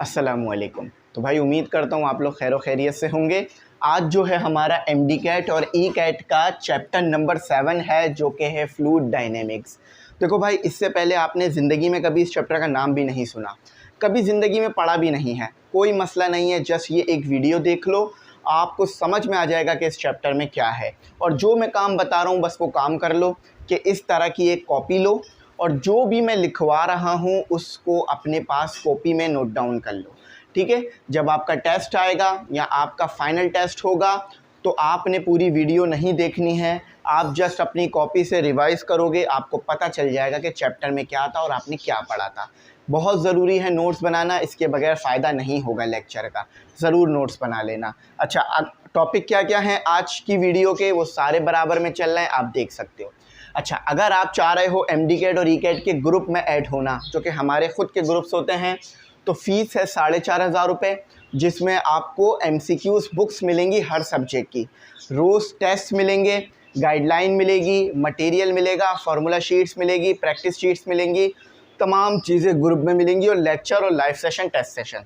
अस्सलामुअलैकुम। तो भाई उम्मीद करता हूँ आप लोग खैर खैरियत से होंगे। आज जो है हमारा एमडी कैट और ई कैट का चैप्टर नंबर 7 है जो कि है फ्लूइड डायनेमिक्स। देखो भाई, इससे पहले आपने ज़िंदगी में कभी इस चैप्टर का नाम भी नहीं सुना, कभी ज़िंदगी में पढ़ा भी नहीं है, कोई मसला नहीं है। जस्ट ये एक वीडियो देख लो, आपको समझ में आ जाएगा कि इस चैप्टर में क्या है। और जो मैं काम बता रहा हूँ बस वो काम कर लो कि इस तरह की एक कॉपी लो और जो भी मैं लिखवा रहा हूँ उसको अपने पास कॉपी में नोट डाउन कर लो। ठीक है, जब आपका टेस्ट आएगा या आपका फाइनल टेस्ट होगा तो आपने पूरी वीडियो नहीं देखनी है, आप जस्ट अपनी कॉपी से रिवाइज़ करोगे, आपको पता चल जाएगा कि चैप्टर में क्या था और आपने क्या पढ़ा था। बहुत ज़रूरी है नोट्स बनाना, इसके बगैर फ़ायदा नहीं होगा लेक्चर का, ज़रूर नोट्स बना लेना। अच्छा, अब टॉपिक क्या क्या हैं आज की वीडियो के, वो सारे बराबर में चल रहे हैं, आप देख सकते हो। अच्छा, अगर आप चाह रहे हो एमडी कैट और ई कैट के ग्रुप में ऐड होना, जो कि हमारे ख़ुद के ग्रुप्स होते हैं, तो फ़ीस है 4500 रुपये, जिसमें आपको एमसीक्यूज़ बुक्स मिलेंगी हर सब्जेक्ट की, रोज़ टेस्ट मिलेंगे, गाइडलाइन मिलेगी, मटेरियल मिलेगा, फार्मूला शीट्स मिलेगी, प्रैक्टिस शीट्स मिलेंगी, तमाम चीज़ें ग्रुप में मिलेंगी और लेक्चर और लाइव सेशन, टेस्ट सेशन।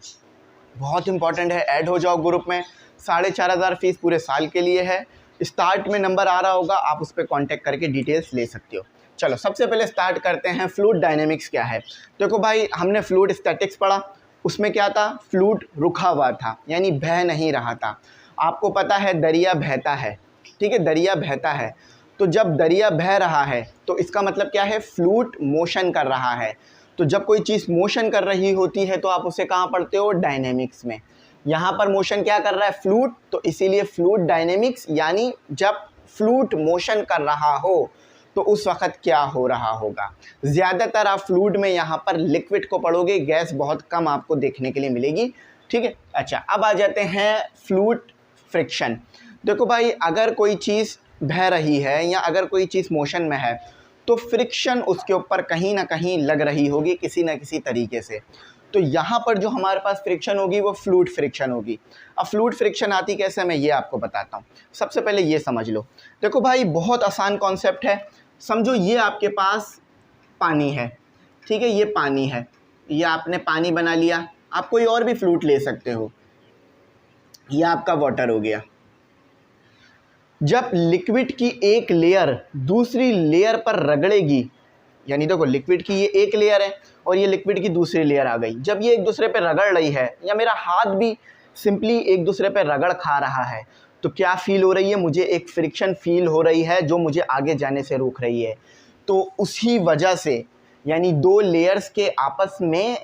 बहुत इंपॉर्टेंट है, ऐड हो जाओ ग्रुप में। 4500 फ़ीस पूरे साल के लिए है। स्टार्ट में नंबर आ रहा होगा, आप उस पर कॉन्टेक्ट करके डिटेल्स ले सकते हो। चलो सबसे पहले स्टार्ट करते हैं, फ्लूइड डायनेमिक्स क्या है। देखो भाई, हमने फ्लूइड स्टैटिक्स पढ़ा, उसमें क्या था, फ्लूइड रुका हुआ था, यानी बह नहीं रहा था। आपको पता है दरिया बहता है, ठीक है, दरिया बहता है, तो जब दरिया बह रहा है तो इसका मतलब क्या है, फ्लूइड मोशन कर रहा है। तो जब कोई चीज़ मोशन कर रही होती है तो आप उसे कहाँ पढ़ते हो, डायनेमिक्स में। यहाँ पर मोशन क्या कर रहा है, फ्लूइड, तो इसीलिए फ्लूइड डायनेमिक्स, यानी जब फ्लूइड मोशन कर रहा हो तो उस वक़्त क्या हो रहा होगा। ज़्यादातर आप फ्लूइड में यहाँ पर लिक्विड को पढ़ोगे, गैस बहुत कम आपको देखने के लिए मिलेगी। ठीक है, अच्छा अब आ जाते हैं फ्लूइड फ्रिक्शन। देखो भाई, अगर कोई चीज़ बह रही है या अगर कोई चीज़ मोशन में है तो फ्रिक्शन उसके ऊपर कहीं ना कहीं लग रही होगी किसी न किसी तरीके से। तो यहाँ पर जो हमारे पास फ्रिक्शन होगी वो फ्लूइड फ्रिक्शन होगी। अब फ्लूइड फ्रिक्शन आती कैसे, मैं ये आपको बताता हूँ। सबसे पहले ये समझ लो। देखो भाई, बहुत आसान कॉन्सेप्ट है। समझो ये आपके पास पानी है, ठीक है, ये पानी है, ये आपने पानी बना लिया, आप कोई और भी फ्लूइड ले सकते हो, यह आपका वाटर हो गया। जब लिक्विड की एक लेयर दूसरी लेयर पर रगड़ेगी, यानी देखो लिक्विड की ये एक लेयर है और ये लिक्विड की दूसरी लेयर आ गई, जब ये एक दूसरे पे रगड़ रही है या मेरा हाथ भी सिंपली एक दूसरे पे रगड़ खा रहा है, तो क्या फील हो रही है, मुझे एक फ्रिक्शन फील हो रही है जो मुझे आगे जाने से रोक रही है। तो उसी वजह से, यानी दो लेयर्स के आपस में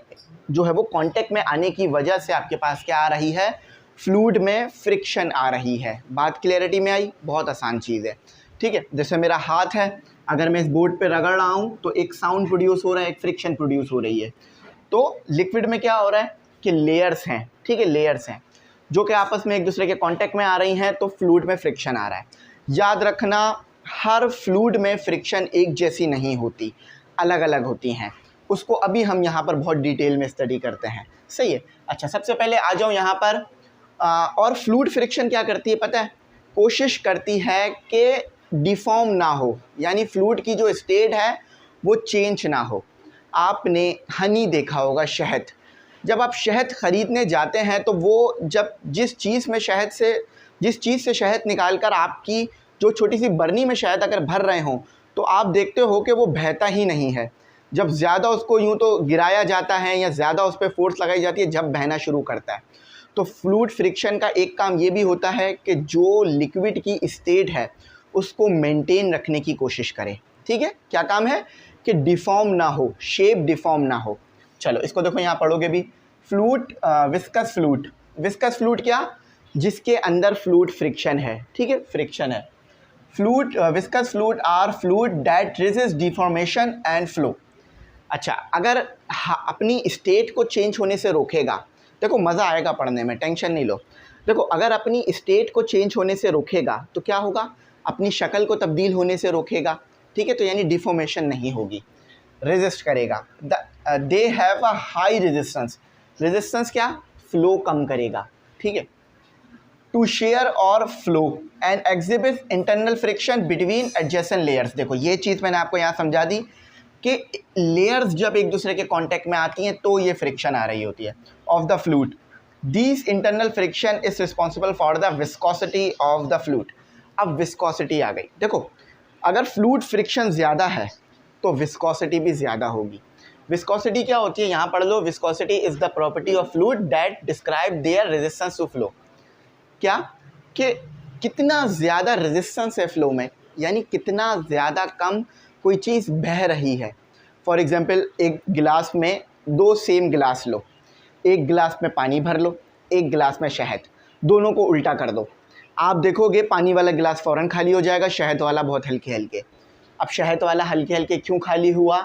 जो है वो कांटेक्ट में आने की वजह से आपके पास क्या आ रही है, फ्लूइड में फ्रिक्शन आ रही है। बात क्लियरिटी में आई, बहुत आसान चीज़ है। ठीक है, जैसे मेरा हाथ है, अगर मैं इस बोर्ड पे रगड़ रहा हूँ तो एक साउंड प्रोड्यूस हो रहा है, एक फ्रिक्शन प्रोड्यूस हो रही है। तो लिक्विड में क्या हो रहा है कि लेयर्स हैं, ठीक है, लेयर्स हैं जो कि आपस में एक दूसरे के कांटेक्ट में आ रही हैं, तो फ्लूइड में फ्रिक्शन आ रहा है। याद रखना, हर फ्लूइड में फ्रिक्शन एक जैसी नहीं होती, अलग अलग होती हैं। उसको अभी हम यहाँ पर बहुत डिटेल में स्टडी करते हैं, सही है। अच्छा, सबसे पहले आ जाओ यहाँ पर। और फ्लूइड फ्रिक्शन क्या करती है पता है, कोशिश करती है कि डिफॉर्म ना हो, यानी फ्लूइड की जो स्टेट है वो चेंज ना हो। आपने हनी देखा होगा, शहद, जब आप शहद ख़रीदने जाते हैं तो वो जब जिस चीज़ से शहद निकाल कर आपकी जो छोटी सी बर्नी में शहद अगर भर रहे हों तो आप देखते हो कि वो बहता ही नहीं है। जब ज़्यादा उसको यूँ तो गिराया जाता है या ज़्यादा उस पर फोर्स लगाई जाती है, जब बहना शुरू करता है। तो फ्लूइड फ्रिक्शन का एक काम ये भी होता है कि जो लिक्विड की स्टेट है उसको मेंटेन रखने की कोशिश करें। ठीक है, क्या काम है कि डिफॉर्म ना हो, शेप डिफॉर्म ना हो। चलो इसको देखो, यहाँ पढ़ोगे भी, fluid viscous fluid. Viscous fluid क्या, जिसके अंदर फ्लूइड फ्रिक्शन है, ठीक है, फ्रिक्शन है। Fluid viscous fluid are fluid that resist deformation and flow. अच्छा, अगर अपनी स्टेट को चेंज होने से रोकेगा, देखो मज़ा आएगा पढ़ने में, टेंशन नहीं लो। देखो अगर अपनी स्टेट को चेंज होने से रोकेगा तो क्या होगा, अपनी शक्ल को तब्दील होने से रोकेगा, ठीक है, तो यानी डिफॉर्मेशन नहीं होगी, रेजिस्ट करेगा। They have a high resistance. Resistance क्या, फ्लो कम करेगा, ठीक है। टू शेयर और flow and exhibit internal friction between adjacent layers. देखो ये चीज़ मैंने आपको यहाँ समझा दी कि लेयर्स जब एक दूसरे के कांटेक्ट में आती हैं तो ये फ्रिक्शन आ रही होती है of the fluid. This internal friction is responsible for the viscosity of the fluid. अब विस्कोसिटी आ गई। देखो अगर फ्लूइड फ्रिक्शन ज़्यादा है तो विस्कोसिटी भी ज़्यादा होगी। विस्कोसिटी क्या होती है, यहाँ पढ़ लो। Viscosity is the property of fluid that describe their resistance to flow. क्या कि कितना ज़्यादा रेजिस्टेंस है फ्लो में, यानी कितना ज़्यादा कम कोई चीज़ बह रही है। फॉर एग्जांपल एक गिलास में दो सेम गिलास लो, एक गिलास में पानी भर लो, एक गिलास में शहद, दोनों को उल्टा कर दो। आप देखोगे पानी वाला गिलास फ़ौरन खाली हो जाएगा, शहद वाला बहुत हल्के हल्के। अब शहद वाला हल्के हल्के क्यों खाली हुआ?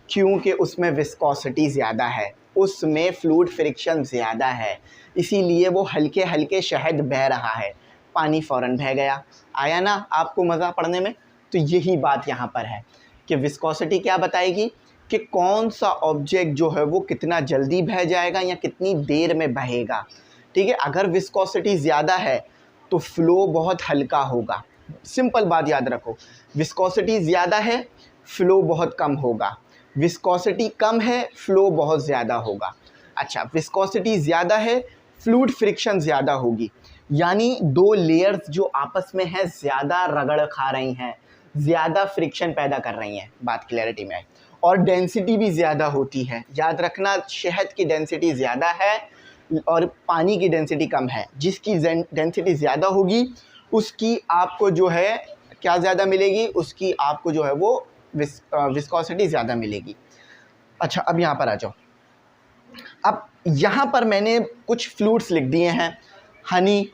क्योंकि उसमें विस्कोसिटी ज़्यादा है, उसमें फ्लूइड फ्रिक्शन ज़्यादा है, इसीलिए वो हल्के हल्के शहद बह रहा है, पानी फ़ौरन बह गया। आया ना आपको मज़ा पढ़ने में? तो यही बात यहाँ पर है कि विस्कोसिटी क्या बताएगी कि कौन सा ऑब्जेक्ट जो है वो कितना जल्दी बह जाएगा या कितनी देर में बहेगा। ठीक है, अगर विस्कोसिटी ज़्यादा है तो फ्लो बहुत हल्का होगा। सिंपल बात याद रखो, विस्कोसिटी ज़्यादा है, फ्लो बहुत कम होगा। विस्कोसिटी कम है, फ्लो बहुत ज़्यादा होगा। अच्छा, विस्कोसिटी ज़्यादा है, फ्लूइड फ्रिक्शन ज़्यादा होगी, यानी दो लेयर्स जो आपस में है ज़्यादा रगड़ खा रही हैं, ज़्यादा फ्रिक्शन पैदा कर रही हैं। बात क्लैरिटी में आई। और डेंसिटी भी ज़्यादा होती है। याद रखना, शहद की डेंसिटी ज़्यादा है और पानी की डेंसिटी कम है। जिसकी डेंसिटी ज़्यादा होगी उसकी आपको जो है क्या ज़्यादा मिलेगी, उसकी आपको जो है वो विस्कोसिटी ज़्यादा मिलेगी। अच्छा, अब यहाँ पर आ जाओ। अब यहाँ पर मैंने कुछ फ्लूइड्स लिख दिए हैं, हनी,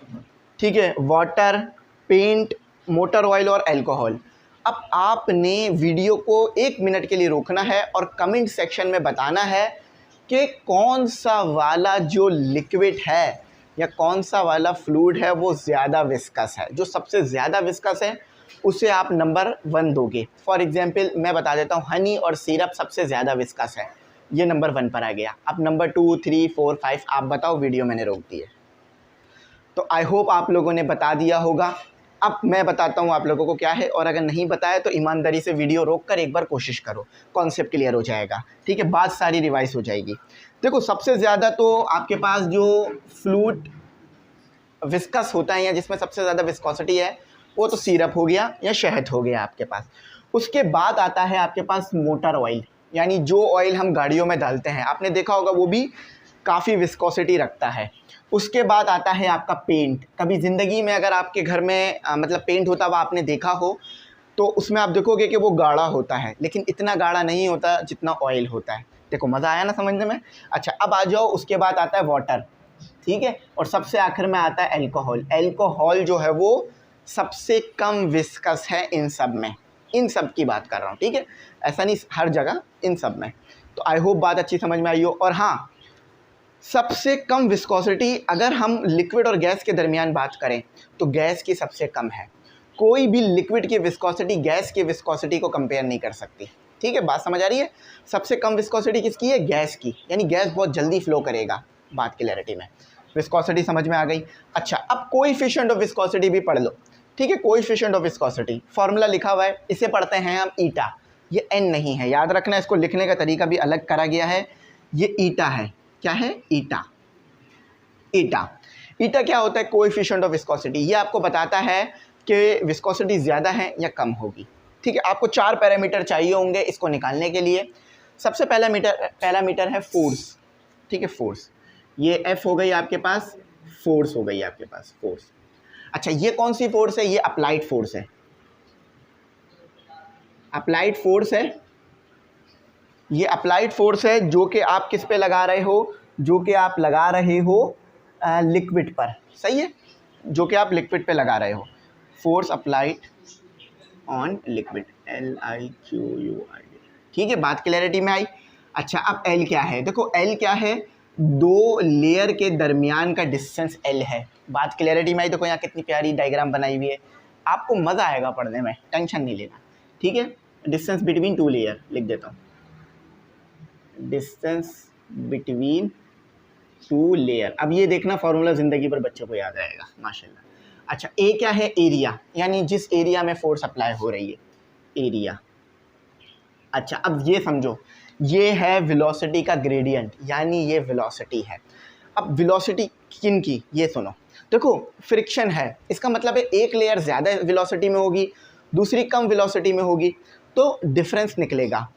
ठीक है, वाटर, पेंट, मोटर ऑयल और अल्कोहल। अब आपने वीडियो को 1 मिनट के लिए रोकना है और कमेंट सेक्शन में बताना है कि कौन सा वाला जो लिक्विड है या कौन सा वाला फ्लूइड है वो ज़्यादा विस्कस है। जो सबसे ज़्यादा विस्कस है उसे आप नंबर 1 दोगे। फॉर एग्जांपल मैं बता देता हूँ, हनी और सिरप सबसे ज़्यादा विस्कस है, ये नंबर 1 पर आ गया। अब नंबर 2, 3, 4, 5 आप बताओ, वीडियो मैंने रोक दी है। तो आई होप आप लोगों ने बता दिया होगा। अब मैं बताता हूँ आप लोगों को क्या है, और अगर नहीं बताया तो ईमानदारी से वीडियो रोक कर एक बार कोशिश करो, कॉन्सेप्ट क्लियर हो जाएगा। ठीक है, बात सारी रिवाइज हो जाएगी। देखो सबसे ज़्यादा तो आपके पास जो फ्लूइड विस्कस होता है या जिसमें सबसे ज़्यादा विस्कोसिटी है वो तो सिरप हो गया या शहद हो गया आपके पास। उसके बाद आता है आपके पास मोटर ऑयल, यानी जो ऑयल हम गाड़ियों में डालते हैं, आपने देखा होगा वो भी काफ़ी विस्कोसिटी रखता है। उसके बाद आता है आपका पेंट। कभी ज़िंदगी में अगर आपके घर में मतलब पेंट होता हुआ आपने देखा हो तो उसमें आप देखोगे कि वो गाढ़ा होता है, लेकिन इतना गाढ़ा नहीं होता जितना ऑयल होता है। देखो मज़ा आया ना समझने में? अच्छा, अब आ जाओ, उसके बाद आता है वाटर, ठीक है, और सबसे आखिर में आता है अल्कोहल। अल्कोहल जो है वो सबसे कम विस्कस है इन सब में, इन सब की बात कर रहा हूँ। ठीक है, ऐसा नहीं हर जगह, इन सब में। तो आई होप बात अच्छी समझ में आई हो। और हाँ, सबसे कम विस्कोसिटी अगर हम लिक्विड और गैस के दरमियान बात करें तो गैस की सबसे कम है। कोई भी लिक्विड की विस्कोसिटी गैस की विस्कोसिटी को कंपेयर नहीं कर सकती। ठीक है, बात समझ आ रही है? सबसे कम विस्कोसिटी किसकी है? गैस की, यानी गैस बहुत जल्दी फ्लो करेगा। बात क्लैरिटी में, विस्कोसिटी समझ में आ गई। अच्छा, अब कोएफिशिएंट ऑफ विस्कोसिटी भी पढ़ लो। ठीक है, कोएफिशिएंट ऑफ विस्कोसिटी फॉर्मूला लिखा हुआ है, इसे पढ़ते हैं हम ईटा। ये एन नहीं है, याद रखना, इसको लिखने का तरीका भी अलग करा गया है। ये ईटा है। क्या है? ईटा। ईटा ईटा क्या होता है? Coefficient of viscosity. ये आपको बताता है कि विस्कोसिटी ज़्यादा है या कम होगी। ठीक है, आपको 4 पैरामीटर चाहिए होंगे इसको निकालने के लिए। सबसे पहला पैरामीटर है फोर्स। ठीक है, फोर्स, ये F हो गई आपके पास, फोर्स हो गई आपके पास, फोर्स। अच्छा, ये कौन सी फोर्स है? ये अप्लाइड फोर्स है। अप्लाइड फोर्स है, ये अप्लाइड फोर्स है जो कि आप किस पे लगा रहे हो? जो कि आप लगा रहे हो लिक्विड पर। सही है, जो कि आप लिक्विड पे लगा रहे हो। Force applied on liquid, LIQUID। ठीक है, बात क्लैरिटी में आई। अच्छा, अब L क्या है? देखो L क्या है? दो लेयर के दरमियान का डिस्टेंस L है। बात क्लैरिटी में आई। देखो यहाँ कितनी प्यारी डायग्राम बनाई हुई है, आपको मज़ा आएगा पढ़ने में, टेंशन नहीं लेना। ठीक है, डिस्टेंस बिटवीन 2 लेयर लिख देता हूँ, डिस्टेंस बिटवीन 2 लेयर। अब ये देखना फॉर्मूला ज़िंदगी पर बच्चों को याद आएगा माशाल्लाह। अच्छा, ए क्या है? एरिया, यानी जिस एरिया में फोर्स अप्लाई हो रही है, एरिया। अच्छा, अब ये समझो, ये है वेलोसिटी का ग्रेडियंट, यानी ये वेलोसिटी है। अब वेलोसिटी किन की, ये सुनो। देखो, फ्रिक्शन है, इसका मतलब है एक लेयर ज़्यादा वेलोसिटी में होगी, दूसरी कम वेलोसिटी में होगी, तो डिफरेंस निकलेगा।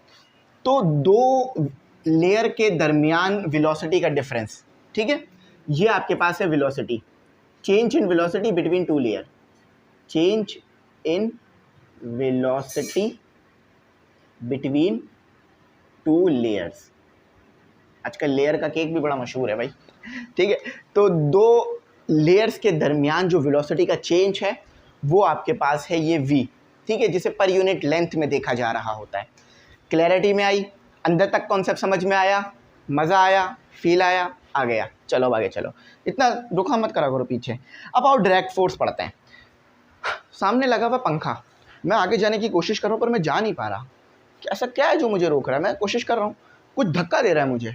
तो दो लेयर के दरमियान वेलोसिटी का डिफरेंस, ठीक है, ये आपके पास है velocity, change in velocity between two layer, change in velocity between two layers. आजकल लेयर का केक भी बड़ा मशहूर है भाई, ठीक है। तो दो लेयर्स के दरमियान जो वेलोसिटी का चेंज है वो आपके पास है ये v, ठीक है, जिसे पर यूनिट लेंथ में देखा जा रहा होता है। क्लैरिटी में आई, अंदर तक कॉन्सेप्ट समझ में आया, मज़ा आया, फील आया, आ गया। चलो अब आगे चलो, इतना रुका मत करा करो पीछे। अब आओ डायरेक्ट फोर्स पढ़ते हैं। सामने लगा हुआ पंखा, मैं आगे जाने की कोशिश कर रहा हूँ पर मैं जा नहीं पा रहा, ऐसा क्या है जो मुझे रोक रहा है? मैं कोशिश कर रहा हूँ, कुछ धक्का दे रहा है मुझे,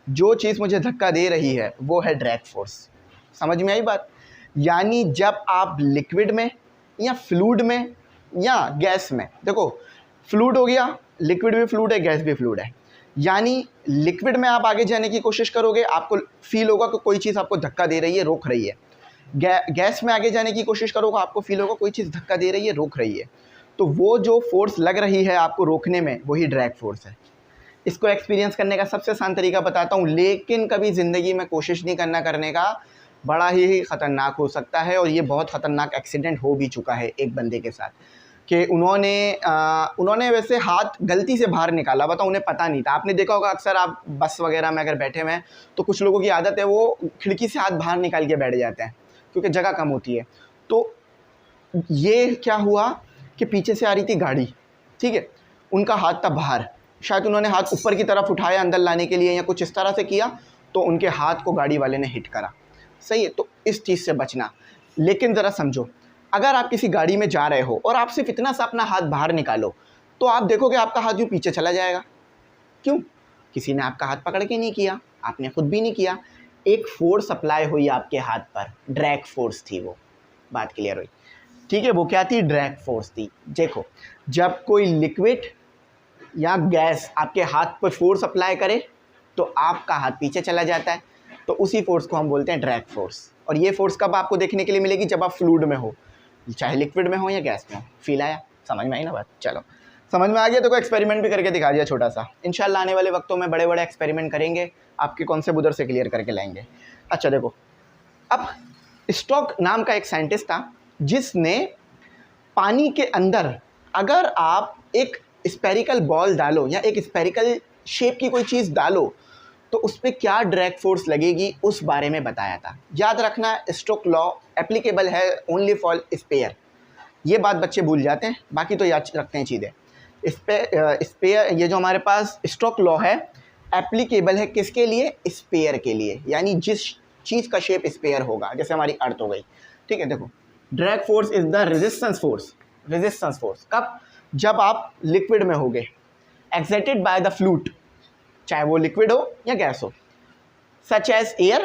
जो चीज़ मुझे धक्का दे रही है वो है डायरेक्ट फोर्स। समझ में आई बात? यानी जब आप लिक्विड में या फ्लूइड में या गैस में, देखो फ्लूइड हो गया, लिक्विड भी फ्लूइड है, गैस भी फ्लूइड है, यानी लिक्विड में आप आगे जाने की कोशिश करोगे, आपको फील होगा कि कोई चीज़ आपको धक्का दे रही है, रोक रही है। गैस में आगे जाने की कोशिश करोगे, आपको फील होगा कोई चीज़ धक्का दे रही है, रोक रही है। तो वो जो फोर्स लग रही है आपको रोकने में, वही डायरेक्ट फोर्स है। इसको एक्सपीरियंस करने का सबसे आसान तरीका बताता हूँ, लेकिन कभी ज़िंदगी में कोशिश नहीं करने का, बड़ा ही ख़तरनाक हो सकता है। और ये बहुत ख़तरनाक एक्सीडेंट हो भी चुका है एक बंदे के साथ, कि उन्होंने वैसे हाथ गलती से बाहर निकाला, बताओ उन्हें पता नहीं था। आपने देखा होगा अक्सर आप बस वगैरह में अगर बैठे हुए हैं तो कुछ लोगों की आदत है वो खिड़की से हाथ बाहर निकाल के बैठ जाते हैं क्योंकि जगह कम होती है। तो ये क्या हुआ कि पीछे से आ रही थी गाड़ी, ठीक है, उनका हाथ था बाहर, शायद उन्होंने हाथ ऊपर की तरफ उठाया अंदर लाने के लिए या कुछ इस तरह से किया, तो उनके हाथ को गाड़ी वाले ने हिट करा। सही है, तो इस चीज़ से बचना। लेकिन ज़रा समझो, अगर आप किसी गाड़ी में जा रहे हो और आप सिर्फ इतना सा अपना हाथ बाहर निकालो, तो आप देखोगे आपका हाथ यूँ पीछे चला जाएगा। क्यों? किसी ने आपका हाथ पकड़ के नहीं किया, आपने खुद भी नहीं किया, एक फोर्स अप्लाई हुई आपके हाथ पर, ड्रैग फोर्स थी वो। बात क्लियर हुई? ठीक है, वो क्या थी? ड्रैग फोर्स थी। देखो, जब कोई लिक्विड या गैस आपके हाथ पर फोर्स अप्लाई करे तो आपका हाथ पीछे चला जाता है, तो उसी फोर्स को हम बोलते हैं ड्रैग फोर्स। और ये फोर्स कब आपको देखने के लिए मिलेगी? जब आप फ्लूइड में हो, चाहे लिक्विड में हो या गैस में हो। फील आया? समझ में आई ना बात? चलो, समझ में आ गया तो कोई एक्सपेरिमेंट भी करके दिखा दिया छोटा सा। इंशाल्लाह आने वाले वक्तों में बड़े बड़े एक्सपेरिमेंट करेंगे, आपके कॉन्सेप्ट उधर से क्लियर करके लाएंगे। अच्छा देखो, अब स्टोक नाम का एक साइंटिस्ट था जिसने पानी के अंदर अगर आप एक स्पेरिकल बॉल डालो या एक स्पेरिकल शेप की कोई चीज़ डालो तो उस पर क्या ड्रैग फोर्स लगेगी उस बारे में बताया था। याद रखना, स्टोक लॉ एप्लीकेबल है ओनली फॉर स्पेयर। ये बात बच्चे भूल जाते हैं, बाकी तो याद रखते हैं चीज़ें। स्पेयर, ये जो हमारे पास स्टोक लॉ है, एप्लीकेबल है किसके लिए? स्पेयर के लिए, यानी जिस चीज़ का शेप स्पेयर होगा, जैसे हमारी अर्थ हो गई, ठीक है। देखो, drag force is the resistance force. Resistance force कब? जब आप लिक्विड में होगे, एक्साइटेड बाय द फ्लूइड, चाहे वो लिक्विड हो या गैस हो, सच एज एयर,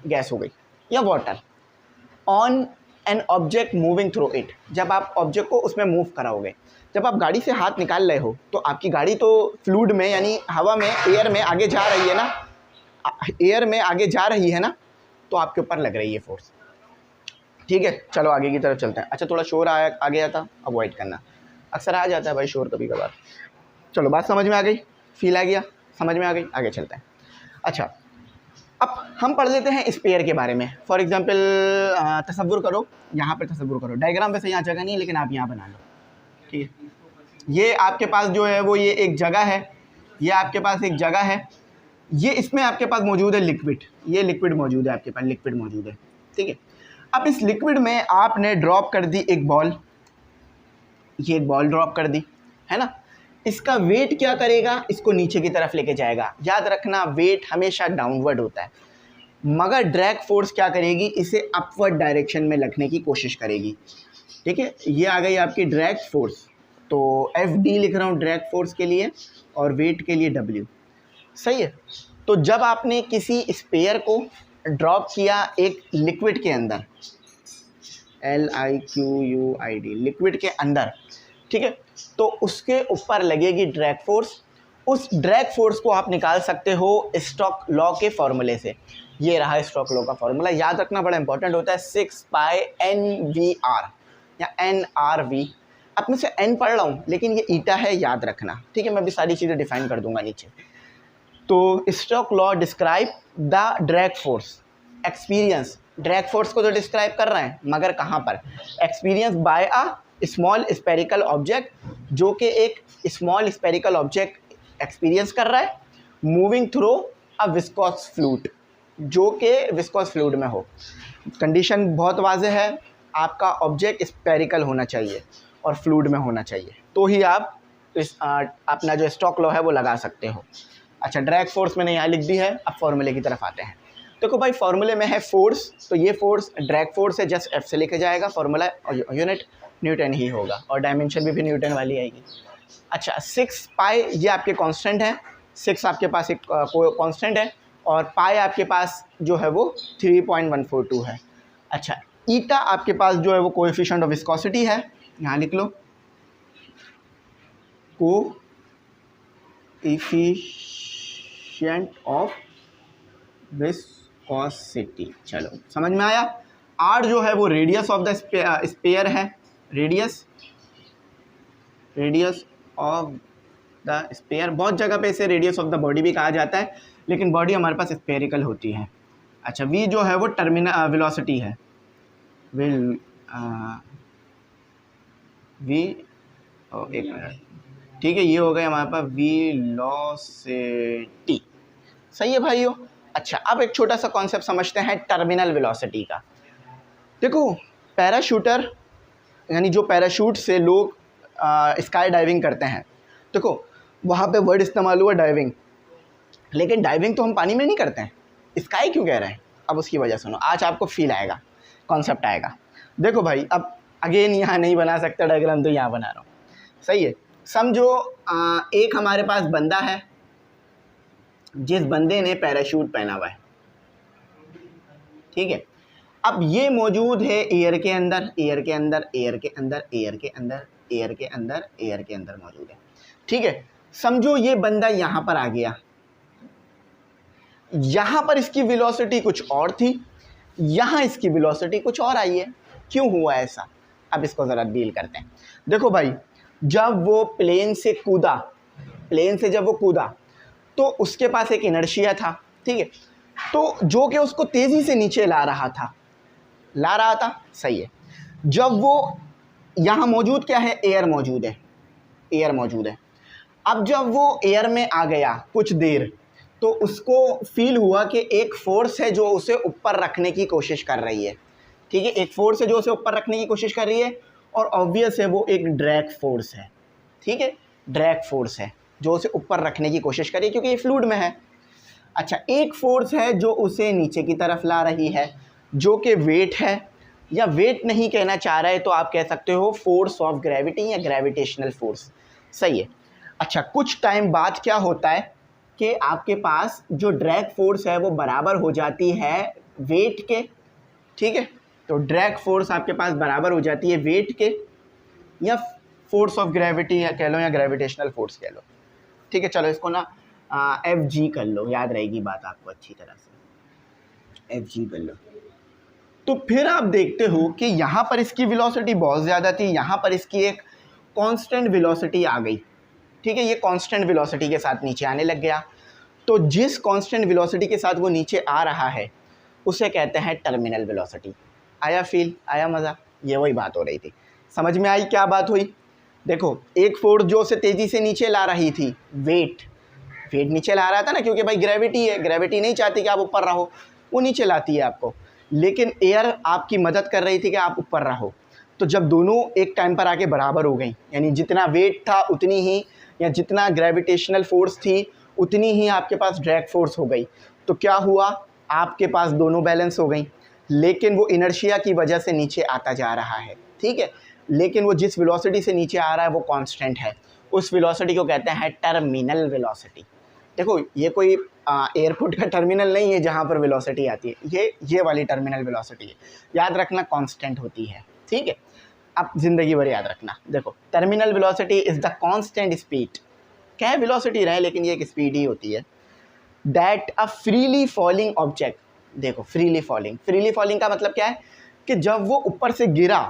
गैस हो गई, या water, on an object moving through it, जब आप ऑब्जेक्ट को उसमें मूव कराओगे। जब आप गाड़ी से हाथ निकाल रहे हो तो आपकी गाड़ी तो फ्लूइड में यानी हवा में, एयर में आगे जा रही है ना, एयर में आगे जा रही है ना, तो आपके ऊपर लग रही है फोर्स। ठीक है, चलो आगे की तरफ चलते हैं। अच्छा, थोड़ा शोर आ गया था, अवॉइड करना, अक्सर आ जाता है भाई शोर कभी कभार। चलो, बात समझ में आ गई, फील आ गया, समझ में आ गई, आगे चलते हैं। अच्छा, अब हम पढ़ लेते हैं स्पेयर के बारे में। फॉर एग्जांपल तसव्वुर करो, यहाँ पर तसव्वुर करो, डायग्राम वैसे यहाँ जगह नहीं है लेकिन आप यहाँ बना लो, ठीक है। ये आपके पास जो है वो ये एक जगह है, ये आपके पास एक जगह है, ये इसमें आपके पास मौजूद है लिक्विड, ये लिक्विड मौजूद है आपके पास, लिक्विड मौजूद है, ठीक है। अब इस लिक्विड में आपने ड्रॉप कर दी एक बॉल, ये एक बॉल ड्रॉप कर दी, है ना। इसका वेट क्या करेगा? इसको नीचे की तरफ लेके जाएगा। याद रखना, वेट हमेशा डाउनवर्ड होता है, मगर ड्रैग फोर्स क्या करेगी? इसे अपवर्ड डायरेक्शन में रखने की कोशिश करेगी, ठीक है। ये आ गई आपकी ड्रैग फोर्स, तो FD लिख रहा हूँ ड्रैग फोर्स के लिए और वेट के लिए W, सही है। तो जब आपने किसी स्पेयर को ड्रॉप किया एक लिक्विड के अंदर, LIQUID, लिक्विड के अंदर, ठीक है, तो उसके ऊपर लगेगी ड्रैग फोर्स। उस ड्रैग फोर्स को आप निकाल सकते हो स्टोक्स लॉ के फॉर्मूले से। ये रहा स्टोक्स लॉ का फॉर्मूला, याद रखना बड़ा इंपॉर्टेंट होता है, 6 पाई NVR या NRV। अब मैं से n पढ़ रहा हूँ लेकिन ये ईटा है, याद रखना, ठीक है। मैं भी सारी चीज़ें डिफाइन कर दूंगा नीचे। तो Stokes law describe the drag force experience, drag force को तो डिस्क्राइब कर रहे हैं मगर कहाँ पर, experience by a small spherical object, जो कि एक स्मॉल स्पेरिकल ऑब्जेक्ट एक्सपीरियंस कर रहा है moving through a viscous fluid, जो कि विस्कोस फ्लूइड में हो। कंडीशन बहुत वाज़ेह है, आपका ऑब्जेक्ट स्पेरिकल होना चाहिए और फ्लूइड में होना चाहिए, तो ही आप इस अपना जो स्टोक्स लॉ है वो लगा सकते हो। अच्छा, ड्रैग फोर्स मैंने यहाँ लिख दी है। अब फॉर्मूले की तरफ आते हैं। देखो भाई, फॉर्मूले में है फोर्स, तो ये फोर्स ड्रैग फोर्स है, जस्ट F से लिखा जाएगा। फॉर्मूला यूनिट न्यूटन ही होगा और डायमेंशन भी न्यूटन वाली आएगी। अच्छा, 6 पाई ये आपके कांस्टेंट है, 6 आपके पास एक कांस्टेंट है और पाई आपके पास जो है वो 3.142 है। अच्छा, ईटा आपके पास जो है वो कोएफिशिएंट ऑफ विस्कोसिटी है, यहाँ लिख लो कोएफिशिएंट ऑफ विस्कोसिटी। चलो समझ में आया। आर जो है वो रेडियस ऑफ द स्पेयर है, रेडियस ऑफ द स्पेयर। बहुत जगह पे इसे रेडियस ऑफ द बॉडी भी कहा जाता है, लेकिन बॉडी हमारे पास स्पेरिकल होती है। अच्छा, वी जो है वो टर्मिनल वेलोसिटी है, वी एक मिनट, ठीक है, ये हो गया हमारे पास वेलोसिटी। सही है भाइयों। अच्छा, अब एक छोटा सा कॉन्सेप्ट समझते हैं टर्मिनल वेलोसिटी का। देखो, पैराशूटर यानी जो पैराशूट से लोग स्काई डाइविंग करते हैं, देखो वहाँ पे वर्ड इस्तेमाल हुआ डाइविंग, लेकिन डाइविंग तो हम पानी में नहीं करते हैं, स्काई क्यों कह रहे हैं? अब उसकी वजह सुनो, आज आपको फील आएगा, कॉन्सेप्ट आएगा। देखो भाई, अब अगेन यहाँ नहीं बना सकता डायग्राम, तो यहाँ बना रहा हूँ, सही है। समझो एक हमारे पास बंदा है, जिस बंदे ने पैराशूट पहना हुआ है, ठीक है। अब ये मौजूद है एयर के अंदर, एयर के अंदर, एयर के अंदर, एयर के अंदर, एयर के अंदर, एयर के अंदर मौजूद है, ठीक है। समझो ये बंदा यहाँ पर आ गया, यहाँ पर इसकी वेलोसिटी कुछ और थी, यहाँ इसकी वेलोसिटी कुछ और आई है। क्यों हुआ ऐसा? अब इसको ज़रा डील करते हैं। देखो भाई, जब वो प्लेन से कूदा, प्लेन से जब वो कूदा तो उसके पास एक इनर्शिया था, ठीक है, तो जो कि उसको तेज़ी से नीचे ला रहा था, सही है। जब वो यहाँ मौजूद क्या है, एयर मौजूद है, एयर मौजूद है। अब जब वो एयर में आ गया कुछ देर, तो उसको फील हुआ कि एक फोर्स है जो उसे ऊपर रखने की कोशिश कर रही है, ठीक है, एक फोर्स है जो उसे ऊपर रखने की कोशिश कर रही है, और ऑब्वियस है वो एक ड्रैग फोर्स है, ठीक है, ड्रैग फोर्स है जो उसे ऊपर रखने की कोशिश कर रही है क्योंकि ये फ्लूइड में है। अच्छा, एक फोर्स है जो उसे नीचे की तरफ ला रही है, जो कि वेट है, या वेट नहीं कहना चाह रहे तो आप कह सकते हो फोर्स ऑफ ग्रेविटी या ग्रेविटेशनल फोर्स, सही है। अच्छा, कुछ टाइम बाद क्या होता है कि आपके पास जो ड्रैग फोर्स है वो बराबर हो जाती है वेट के, ठीक है। तो ड्रैग फोर्स आपके पास बराबर हो जाती है वेट के, या फोर्स ऑफ ग्रेविटी कह लो या ग्रेविटेशनल फोर्स कह लो, ठीक है। चलो इसको ना FG कर लो, याद रहेगी बात आपको अच्छी तरह से, FG कर लो। तो फिर आप देखते हो कि यहाँ पर इसकी वेलोसिटी बहुत ज़्यादा थी, यहाँ पर इसकी एक कांस्टेंट वेलोसिटी आ गई, ठीक है, ये कांस्टेंट वेलोसिटी के साथ नीचे आने लग गया। तो जिस कांस्टेंट वेलोसिटी के साथ वो नीचे आ रहा है उसे कहते हैं टर्मिनल वेलोसिटी। आया फील, आया मज़ा? ये वही बात हो रही थी, समझ में आई क्या बात हुई? देखो, एक फोर्स जो उसे तेज़ी से नीचे ला रही थी, वेट नीचे ला रहा था ना, क्योंकि भाई ग्रेविटी है, ग्रेविटी नहीं चाहती कि आप ऊपर रहो, वो नीचे लाती है आपको, लेकिन एयर आपकी मदद कर रही थी कि आप ऊपर रहो। तो जब दोनों एक टाइम पर आके बराबर हो गई, यानी जितना वेट था उतनी ही, या जितना ग्रेविटेशनल फोर्स थी उतनी ही आपके पास ड्रैग फोर्स हो गई, तो क्या हुआ, आपके पास दोनों बैलेंस हो गई, लेकिन वो इनर्शिया की वजह से नीचे आता जा रहा है, ठीक है। लेकिन वो जिस वेलोसिटी से नीचे आ रहा है वो कांस्टेंट है, उस वेलोसिटी को कहते हैं टर्मिनल वेलोसिटी। देखो, ये कोई एयरपोर्ट का टर्मिनल नहीं है जहाँ पर वेलोसिटी आती है, ये वाली टर्मिनल वेलोसिटी है, याद रखना कांस्टेंट होती है, ठीक है। आप ज़िंदगी भर याद रखना। देखो, terminal velocity is the constant speed, क्या है वेलोसिटी रहे लेकिन ये एक स्पीड ही होती है, that a freely falling object, देखो फ्रीली फॉलिंग का मतलब क्या है कि जब वो ऊपर से गिरा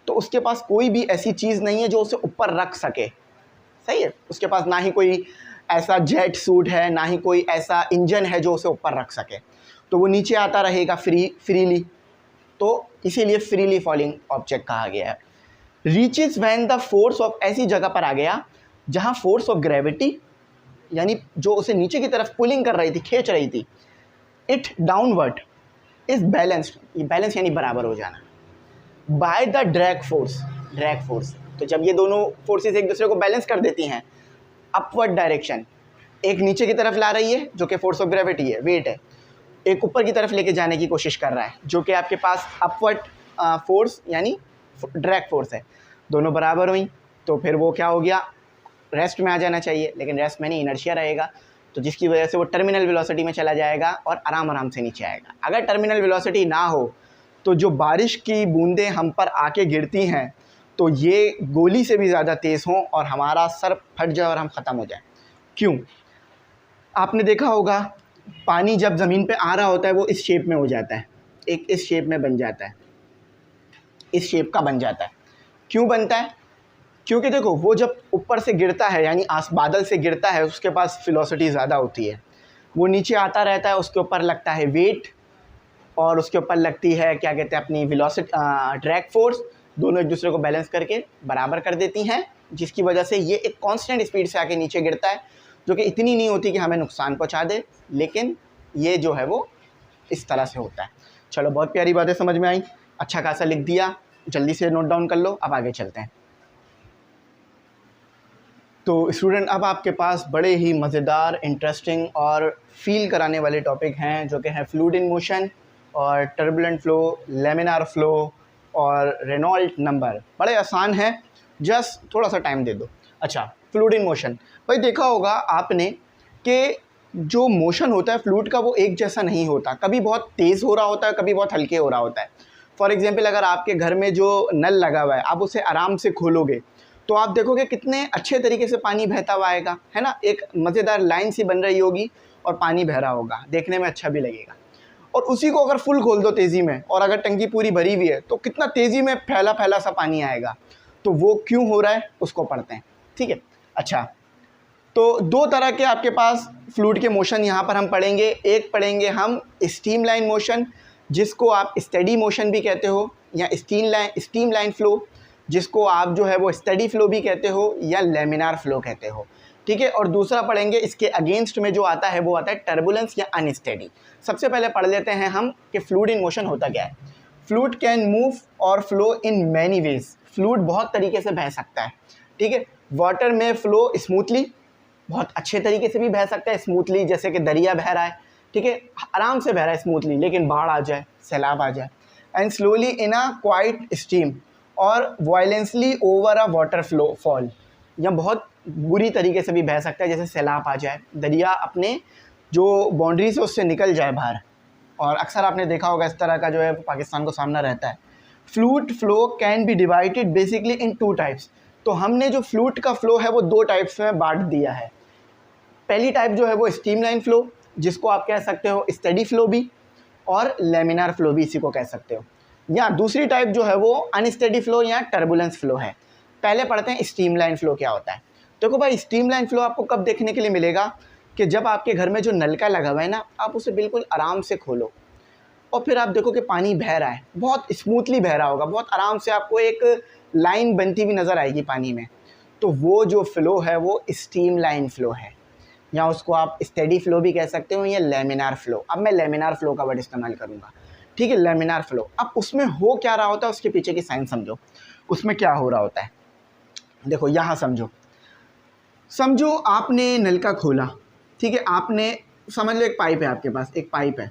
तो उसके पास कोई भी ऐसी चीज़ नहीं है जो उसे ऊपर रख सके, सही है, उसके पास ना ही कोई ऐसा जेट सूट है, ना ही कोई ऐसा इंजन है जो उसे ऊपर रख सके, तो वो नीचे आता रहेगा फ्रीली, तो इसीलिए फ्रीली फॉलिंग ऑब्जेक्ट कहा गया है। Reaches when the force of, ऐसी जगह पर आ गया जहाँ फोर्स ऑफ ग्रेविटी यानी जो उसे नीचे की तरफ पुलिंग कर रही थी, खींच रही थी, इट डाउनवर्ड इज बैलेंस्ड, ये बैलेंस यानी बराबर हो जाना, बाय द ड्रैग फोर्स, तो जब ये दोनों फोर्सेस एक दूसरे को बैलेंस कर देती हैं, अपवर्ड डायरेक्शन, एक नीचे की तरफ ला रही है जो कि फोर्स ऑफ ग्रेविटी है, वेट है, एक ऊपर की तरफ लेके जाने की कोशिश कर रहा है जो कि आपके पास अपवर्ड फोर्स यानी ड्रैग फोर्स है, दोनों बराबर हुई तो फिर वो क्या हो गया, रेस्ट में आ जाना चाहिए, लेकिन रेस्ट में नहीं, इनर्शिया रहेगा, तो जिसकी वजह से वो टर्मिनल वेलोसिटी में चला जाएगा और आराम से नीचे आएगा। अगर टर्मिनल वेलोसिटी ना हो तो जो बारिश की बूंदें हम पर आके गिरती हैं तो ये गोली से भी ज़्यादा तेज़ हों और हमारा सर फट जाए और हम ख़त्म हो जाए। क्यों? आपने देखा होगा पानी जब ज़मीन पे आ रहा होता है वो इस शेप में हो जाता है, एक इस शेप में बन जाता है, इस शेप का बन जाता है। क्यों बनता है? क्योंकि देखो वो जब ऊपर से गिरता है यानी बादल से गिरता है उसके पास वेलोसिटी ज़्यादा होती है, वो नीचे आता रहता है, उसके ऊपर लगता है वेट और उसके ऊपर लगती है क्या कहते हैं अपनी वेलोसिटी, ड्रैग फोर्स, दोनों एक दूसरे को बैलेंस करके बराबर कर देती हैं, जिसकी वजह से ये एक कांस्टेंट स्पीड से आके नीचे गिरता है जो कि इतनी नहीं होती कि हमें नुकसान पहुंचा दे, लेकिन ये जो है वो इस तरह से होता है। चलो, बहुत प्यारी बातें समझ में आई, अच्छा खासा लिख दिया, जल्दी से नोट डाउन कर लो, अब आगे चलते हैं। तो स्टूडेंट, अब आपके पास बड़े ही मज़ेदार, इंटरेस्टिंग और फील कराने वाले टॉपिक हैं जो कि हैं फ्लूइड इन मोशन और टर्बुलेंट फ़्लो, लेमिनार फ़्लो और रेनॉल्ट नंबर। बड़े आसान हैं, जस्ट थोड़ा सा टाइम दे दो। अच्छा, फ्लूइड इन मोशन, भाई देखा होगा आपने कि जो मोशन होता है फ्लूइड का वो एक जैसा नहीं होता, कभी बहुत तेज़ हो रहा होता है, कभी बहुत हल्के हो रहा होता है। फॉर एग्जांपल, अगर आपके घर में जो नल लगा हुआ है आप उसे आराम से खोलोगे तो आप देखोगे कितने अच्छे तरीके से पानी बहता हुआ आएगा, है ना, एक मज़ेदार लाइन सी बन रही होगी और पानी बह रहा होगा, देखने में अच्छा भी लगेगा। और उसी को अगर फुल खोल दो तेज़ी में और अगर टंकी पूरी भरी हुई है तो कितना तेज़ी में फैला फैला सा पानी आएगा। तो वो क्यों हो रहा है उसको पढ़ते हैं, ठीक है। अच्छा, तो दो तरह के आपके पास फ्लूइड के मोशन यहाँ पर हम पढ़ेंगे। एक पढ़ेंगे हम स्टीम लाइन मोशन, जिसको आप स्टेडी मोशन भी कहते हो, या स्टीम लाइन फ़्लो, जिसको आप जो है वो स्टेडी फ़्लो भी कहते हो या लेमिनार फ़्लो कहते हो, ठीक है। और दूसरा पढ़ेंगे इसके अगेंस्ट में जो आता है वो आता है टर्बुलेंस या अनस्टेडी। सबसे पहले पढ़ लेते हैं हम कि फ्लूइड इन मोशन होता क्या है। फ्लूइड कैन मूव और flow in many ways, fluid बहुत तरीके से बह सकता है, ठीक है। वाटर में फ़्लो स्मूथली, बहुत अच्छे तरीके से भी बह सकता है स्मूथली, जैसे कि दरिया बह रहा है, ठीक है, आराम से बह रहा है स्मूथली, लेकिन बाढ़ आ जाए, सैलाब आ जाए। And slowly in a quiet stream और violently over a water flow fall, या बहुत बुरी तरीके से भी बह सकता है, जैसे सैलाब आ जाए, दरिया अपने जो बाउंड्री से उससे निकल जाए बाहर। और अक्सर आपने देखा होगा इस तरह का जो है पाकिस्तान को सामना रहता है। Fluid flow can be divided basically in two types, तो हमने जो फ्लूइड का फ्लो है वो दो टाइप्स में बांट दिया है। पहली टाइप जो है वो स्टीम लाइन फ़्लो, जिसको आप कह सकते हो स्टेडी फ़्लो भी, और लेमिनार फ़्लो भी इसी को कह सकते हो। या दूसरी टाइप जो है वो अनस्टेडी फ़्लो या टर्बुलेंस फ़्लो है। पहले पढ़ते हैं स्टीम लाइन फ़्लो क्या होता है। देखो भाई, स्टीम लाइन फ़्लो आपको कब देखने के लिए मिलेगा कि जब आपके घर में जो नलका लगा हुआ है ना, आप उसे बिल्कुल आराम से खोलो और फिर आप देखो कि पानी बह रहा है, बहुत स्मूथली बह रहा होगा, बहुत आराम से आपको एक लाइन बनती हुई नज़र आएगी पानी में, तो वो जो फ़्लो है वो स्टीम लाइन फ़्लो है, या उसको आप स्टेडी फ़्लो भी कह सकते हो या लेमिनार फ़्लो। अब मैं लेमिनार फ़्लो का वर्ड इस्तेमाल करूँगा, ठीक है, लेमिनार फ़्लो। अब उसमें हो क्या रहा होता है उसके पीछे की साइंस समझो, उसमें क्या हो रहा होता है। देखो यहाँ समझो आपने नलका खोला, ठीक है, आपने समझ लो एक पाइप है आपके पास, एक पाइप है,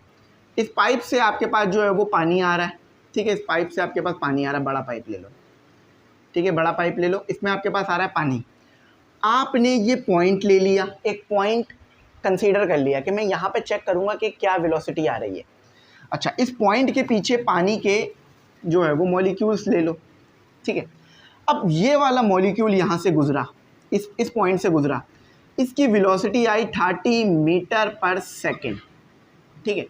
इस पाइप से आपके पास जो है वो पानी आ रहा है, ठीक है, इस पाइप से आपके पास पानी आ रहा है, बड़ा पाइप ले लो, ठीक है, बड़ा पाइप ले लो, इसमें आपके पास आ रहा है पानी। आपने ये पॉइंट ले लिया, एक पॉइंट कंसीडर कर लिया कि मैं यहाँ पे चेक करूँगा कि क्या वेलोसिटी आ रही है। अच्छा, इस पॉइंट के पीछे पानी के जो है वो मॉलिक्यूल्स ले लो, ठीक है। अब ये वाला मॉलिक्यूल यहाँ से गुजरा, इस पॉइंट से गुजरा, इसकी वेलोसिटी आई 30 मीटर पर सेकेंड, ठीक है।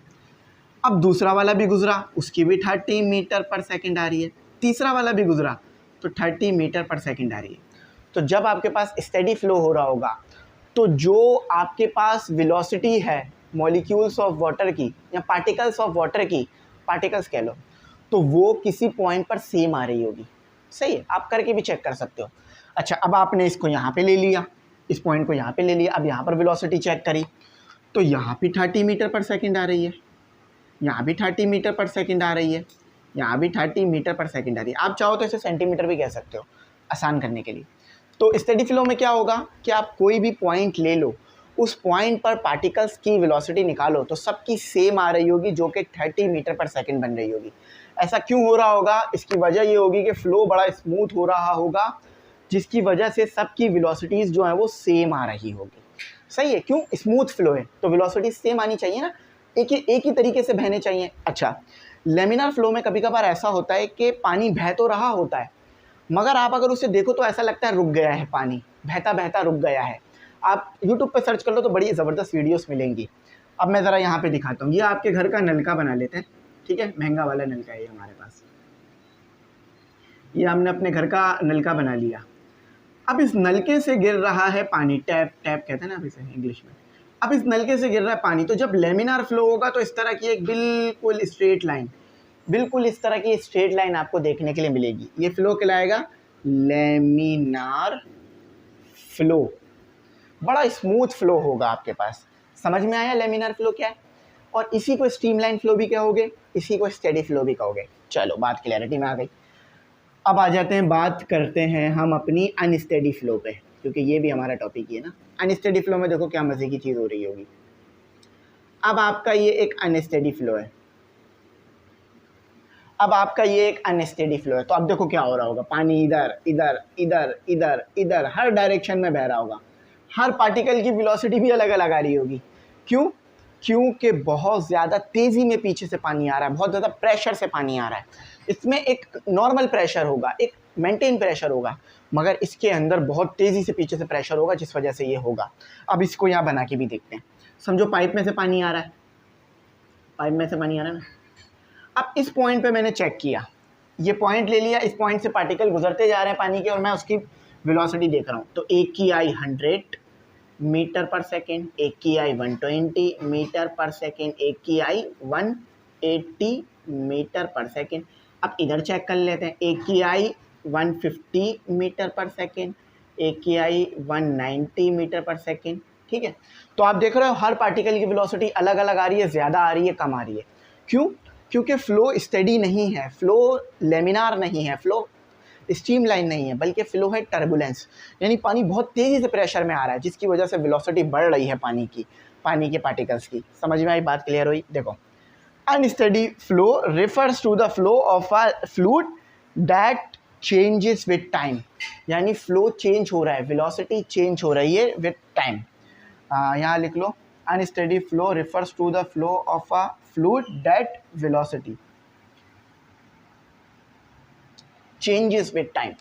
अब दूसरा वाला भी गुजरा, उसकी भी 30 मीटर पर सेकेंड आ रही है, तीसरा वाला भी गुजरा तो 30 मीटर पर सेकेंड आ रही है। तो जब आपके पास स्टेडी फ्लो हो रहा होगा तो जो आपके पास वेलोसिटी है मॉलिक्यूल्स ऑफ वाटर की या पार्टिकल्स ऑफ वाटर की, पार्टिकल्स कह लो, तो वो किसी पॉइंट पर सेम आ रही होगी। सही है, आप करके भी चेक कर सकते हो। अच्छा, अब आपने इसको यहाँ पे ले लिया, इस पॉइंट को यहाँ पे ले लिया, अब यहाँ पर वेलोसिटी चेक करी तो यहाँ भी 30 मीटर पर सेकेंड आ रही है, यहाँ भी 30 मीटर पर सेकेंड आ रही है, यहाँ भी 30 मीटर पर सेकेंड आ रही है। आप चाहो तो इसे सेंटीमीटर भी कह सकते हो आसान करने के लिए। तो स्टेडी फ्लो में क्या होगा कि आप कोई भी पॉइंट ले लो, उस पॉइंट पर पार्टिकल्स की वेलोसिटी निकालो तो सबकी सेम आ रही होगी जो कि 30 मीटर पर सेकेंड बन रही होगी। ऐसा क्यों हो रहा होगा? इसकी वजह ये होगी कि फ़्लो बड़ा स्मूथ हो रहा होगा, जिसकी वजह से सबकी वेलोसिटीज़ जो हैं वो सेम आ रही होगी। सही है, क्यों? स्मूथ फ्लो है तो वेलोसिटी सेम आनी चाहिए ना, एक ही तरीके से बहने चाहिए। अच्छा, लेमिनार फ्लो में कभी कभार ऐसा होता है कि पानी बह तो रहा होता है मगर आप अगर उसे देखो तो ऐसा लगता है रुक गया है, पानी बहता बहता रुक गया है। आप यूट्यूब पे सर्च कर लो तो बड़ी ज़बरदस्त वीडियोस मिलेंगी। अब मैं ज़रा यहाँ पे दिखाता हूँ, ये आपके घर का नलका बना लेते हैं, ठीक है, महंगा वाला नलका है ये हमारे पास। ये हमने अपने घर का नलका बना लिया। अब इस नलके से गिर रहा है पानी, टैप टैप कहते हैं ना अब इसे इंग्लिश में। अब इस नलके से गिर रहा है पानी, तो जब लेमिनार फ्लो होगा तो इस तरह की एक बिल्कुल स्ट्रेट लाइन, बिल्कुल इस तरह की स्ट्रेट लाइन आपको देखने के लिए मिलेगी। ये फ्लो कहलाएगा लेमिनार फ्लो, बड़ा स्मूथ फ्लो होगा आपके पास। समझ में आया लेमिनार फ्लो क्या है? और इसी को स्ट्रीमलाइन फ्लो भी कहोगे, इसी को स्टेडी फ्लो भी कहोगे। चलो बात क्लैरिटी में आ गई। अब आ जाते हैं, बात करते हैं हम अपनी अनस्टेडी फ्लो पे, क्योंकि ये भी हमारा टॉपिक ही है ना। अनस्टेडी फ्लो में देखो क्या मज़े की चीज़ हो रही होगी। अब आपका ये एक अनस्टेडी फ्लो है, अब आपका ये एक अनस्टेडी फ्लो है, तो अब देखो क्या हो रहा होगा, पानी इधर इधर इधर इधर इधर हर डायरेक्शन में बह रहा होगा, हर पार्टिकल की वेलोसिटी भी अलग अलग आ रही होगी। क्यों? क्योंकि बहुत ज़्यादा तेज़ी में पीछे से पानी आ रहा है, बहुत ज़्यादा प्रेशर से पानी आ रहा है। इसमें एक नॉर्मल प्रेशर होगा, एक मेंटेन प्रेशर होगा, मगर इसके अंदर बहुत तेज़ी से पीछे से प्रेशर होगा, जिस वजह से ये होगा। अब इसको यहाँ बना के भी देखते हैं। समझो पाइप में से पानी आ रहा है, पाइप में से पानी आ रहा है ना। अब इस पॉइंट पे मैंने चेक किया, ये पॉइंट ले लिया, इस पॉइंट से पार्टिकल गुजरते जा रहे हैं पानी के और मैं उसकी वेलोसिटी देख रहा हूँ। तो एक की आई 100 मीटर पर सेकेंड, एक की आई 120 मीटर पर सेकेंड, एक की आई 180 मीटर पर सेकेंड। अब इधर चेक कर लेते हैं, एक की आई 150 मीटर पर सेकेंड, एक की आई 190 मीटर पर सेकेंड। ठीक है, तो आप देख रहे हो हर पार्टिकल की वेलोसिटी अलग अलग आ रही है, ज़्यादा आ रही है, कम आ रही है। क्यों? क्योंकि फ़्लो स्टेडी नहीं है, फ़्लो लेमिनार नहीं है, फ़्लो स्ट्रीम लाइन नहीं है, बल्कि फ़्लो है टर्बुलेंस, यानी पानी बहुत तेज़ी से प्रेशर में आ रहा है, जिसकी वजह से वेलोसिटी बढ़ रही है पानी के पार्टिकल्स की। समझ में आई बात? क्लियर हुई? देखो, unsteady flow refers to the flow of a fluid that changes with time, यानी फ़्लो चेंज हो रहा है, वेलोसिटी चेंज हो रही है विद टाइम। यहाँ लिख लो, unsteady flow refers to the flow of a fluid that velocity changes with time.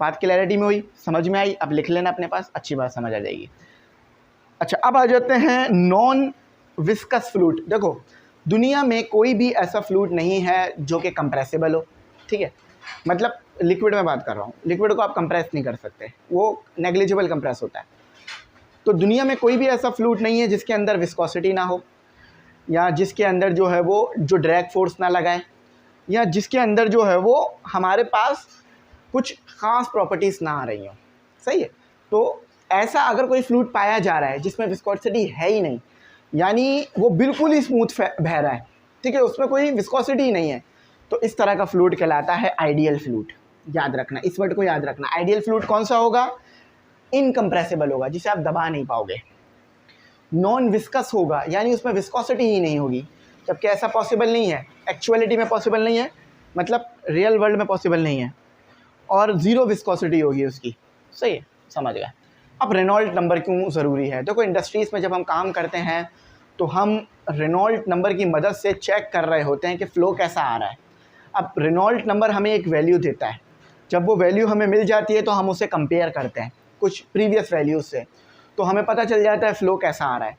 बात क्लैरिटी में हुई, समझ में आई? अब लिख लेना अपने पास, अच्छी बात समझ आ जाएगी। अच्छा, अब आ जाते हैं नॉन विस्कस फ्लूइड। देखो, दुनिया में कोई भी ऐसा फ्लूइड नहीं है जो कि कंप्रेसिबल हो, ठीक है, मतलब लिक्विड में बात कर रहा हूँ, लिक्विड को आप कंप्रेस नहीं कर सकते, वो नेग्लिजिबल कंप्रेस होता है। तो दुनिया में कोई भी ऐसा फ्लूइड नहीं है जिसके अंदर विस्कोसिटी ना हो, या जिसके अंदर जो है वो जो ड्रैग फोर्स ना लगाए, या जिसके अंदर जो है वो हमारे पास कुछ ख़ास प्रॉपर्टीज़ ना आ रही हों। सही है, तो ऐसा अगर कोई फ्लूइड पाया जा रहा है जिसमें विस्कोसिटी है ही नहीं, यानी वो बिल्कुल ही स्मूथ बह रहा है, ठीक है, उसमें कोई विस्कोसिटी ही नहीं है, तो इस तरह का फ्लूइड कहलाता है आइडियल फ्लूइड। याद रखना, इस वर्ड को याद रखना। आइडियल फ्लूइड कौन सा होगा? इनकम्प्रेसिबल होगा, जिसे आप दबा नहीं पाओगे। नॉन विस्कस होगा, यानी उसमें विस्कोसिटी ही नहीं होगी, जबकि ऐसा पॉसिबल नहीं है, एक्चुअलिटी में पॉसिबल नहीं है, मतलब रियल वर्ल्ड में पॉसिबल नहीं है, और ज़ीरो विस्कोसिटी होगी उसकी। सही है, समझ गए। अब रेनॉल्ट नंबर क्यों ज़रूरी है? देखो, इंडस्ट्रीज़ में जब हम काम करते हैं तो हम रेनॉल्ट नंबर की मदद से चेक कर रहे होते हैं कि फ़्लो कैसा आ रहा है। अब रेनॉल्ट नंबर हमें एक वैल्यू देता है, जब वो वैल्यू हमें मिल जाती है तो हम उसे कंपेयर करते हैं कुछ प्रीवियस वैल्यूज़ से, तो हमें पता चल जाता है फ़्लो कैसा आ रहा है।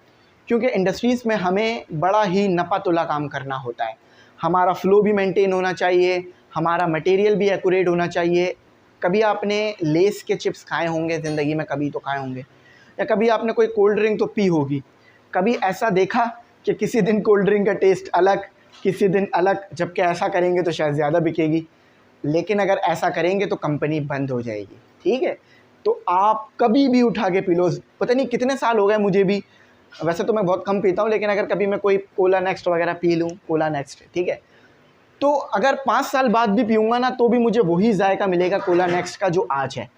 क्योंकि इंडस्ट्रीज़ में हमें बड़ा ही नपा-तुला काम करना होता है। हमारा फ़्लो भी मेंटेन होना चाहिए, हमारा मटेरियल भी एक्यूरेट होना चाहिए। कभी आपने लेस के चिप्स खाए होंगे ज़िंदगी में, कभी तो खाए होंगे, या कभी आपने कोई कोल्ड ड्रिंक तो पी होगी। कभी ऐसा देखा कि किसी दिन कोल्ड ड्रिंक का टेस्ट अलग, किसी दिन अलग, जबकि ऐसा करेंगे तो शायद ज़्यादा बिकेगी, लेकिन अगर ऐसा करेंगे तो कंपनी बंद हो जाएगी। ठीक है, तो आप कभी भी उठा के पी लो। पता नहीं कितने साल हो गए मुझे भी, वैसे तो मैं बहुत कम पीता हूँ, लेकिन अगर कभी मैं कोई कोला नेक्स्ट वगैरह पी लूँ, कोला नेक्स्ट, ठीक है, तो अगर 5 साल बाद भी पीऊँगा ना तो भी मुझे वही जायका मिलेगा कोला नेक्स्ट का जो आज है।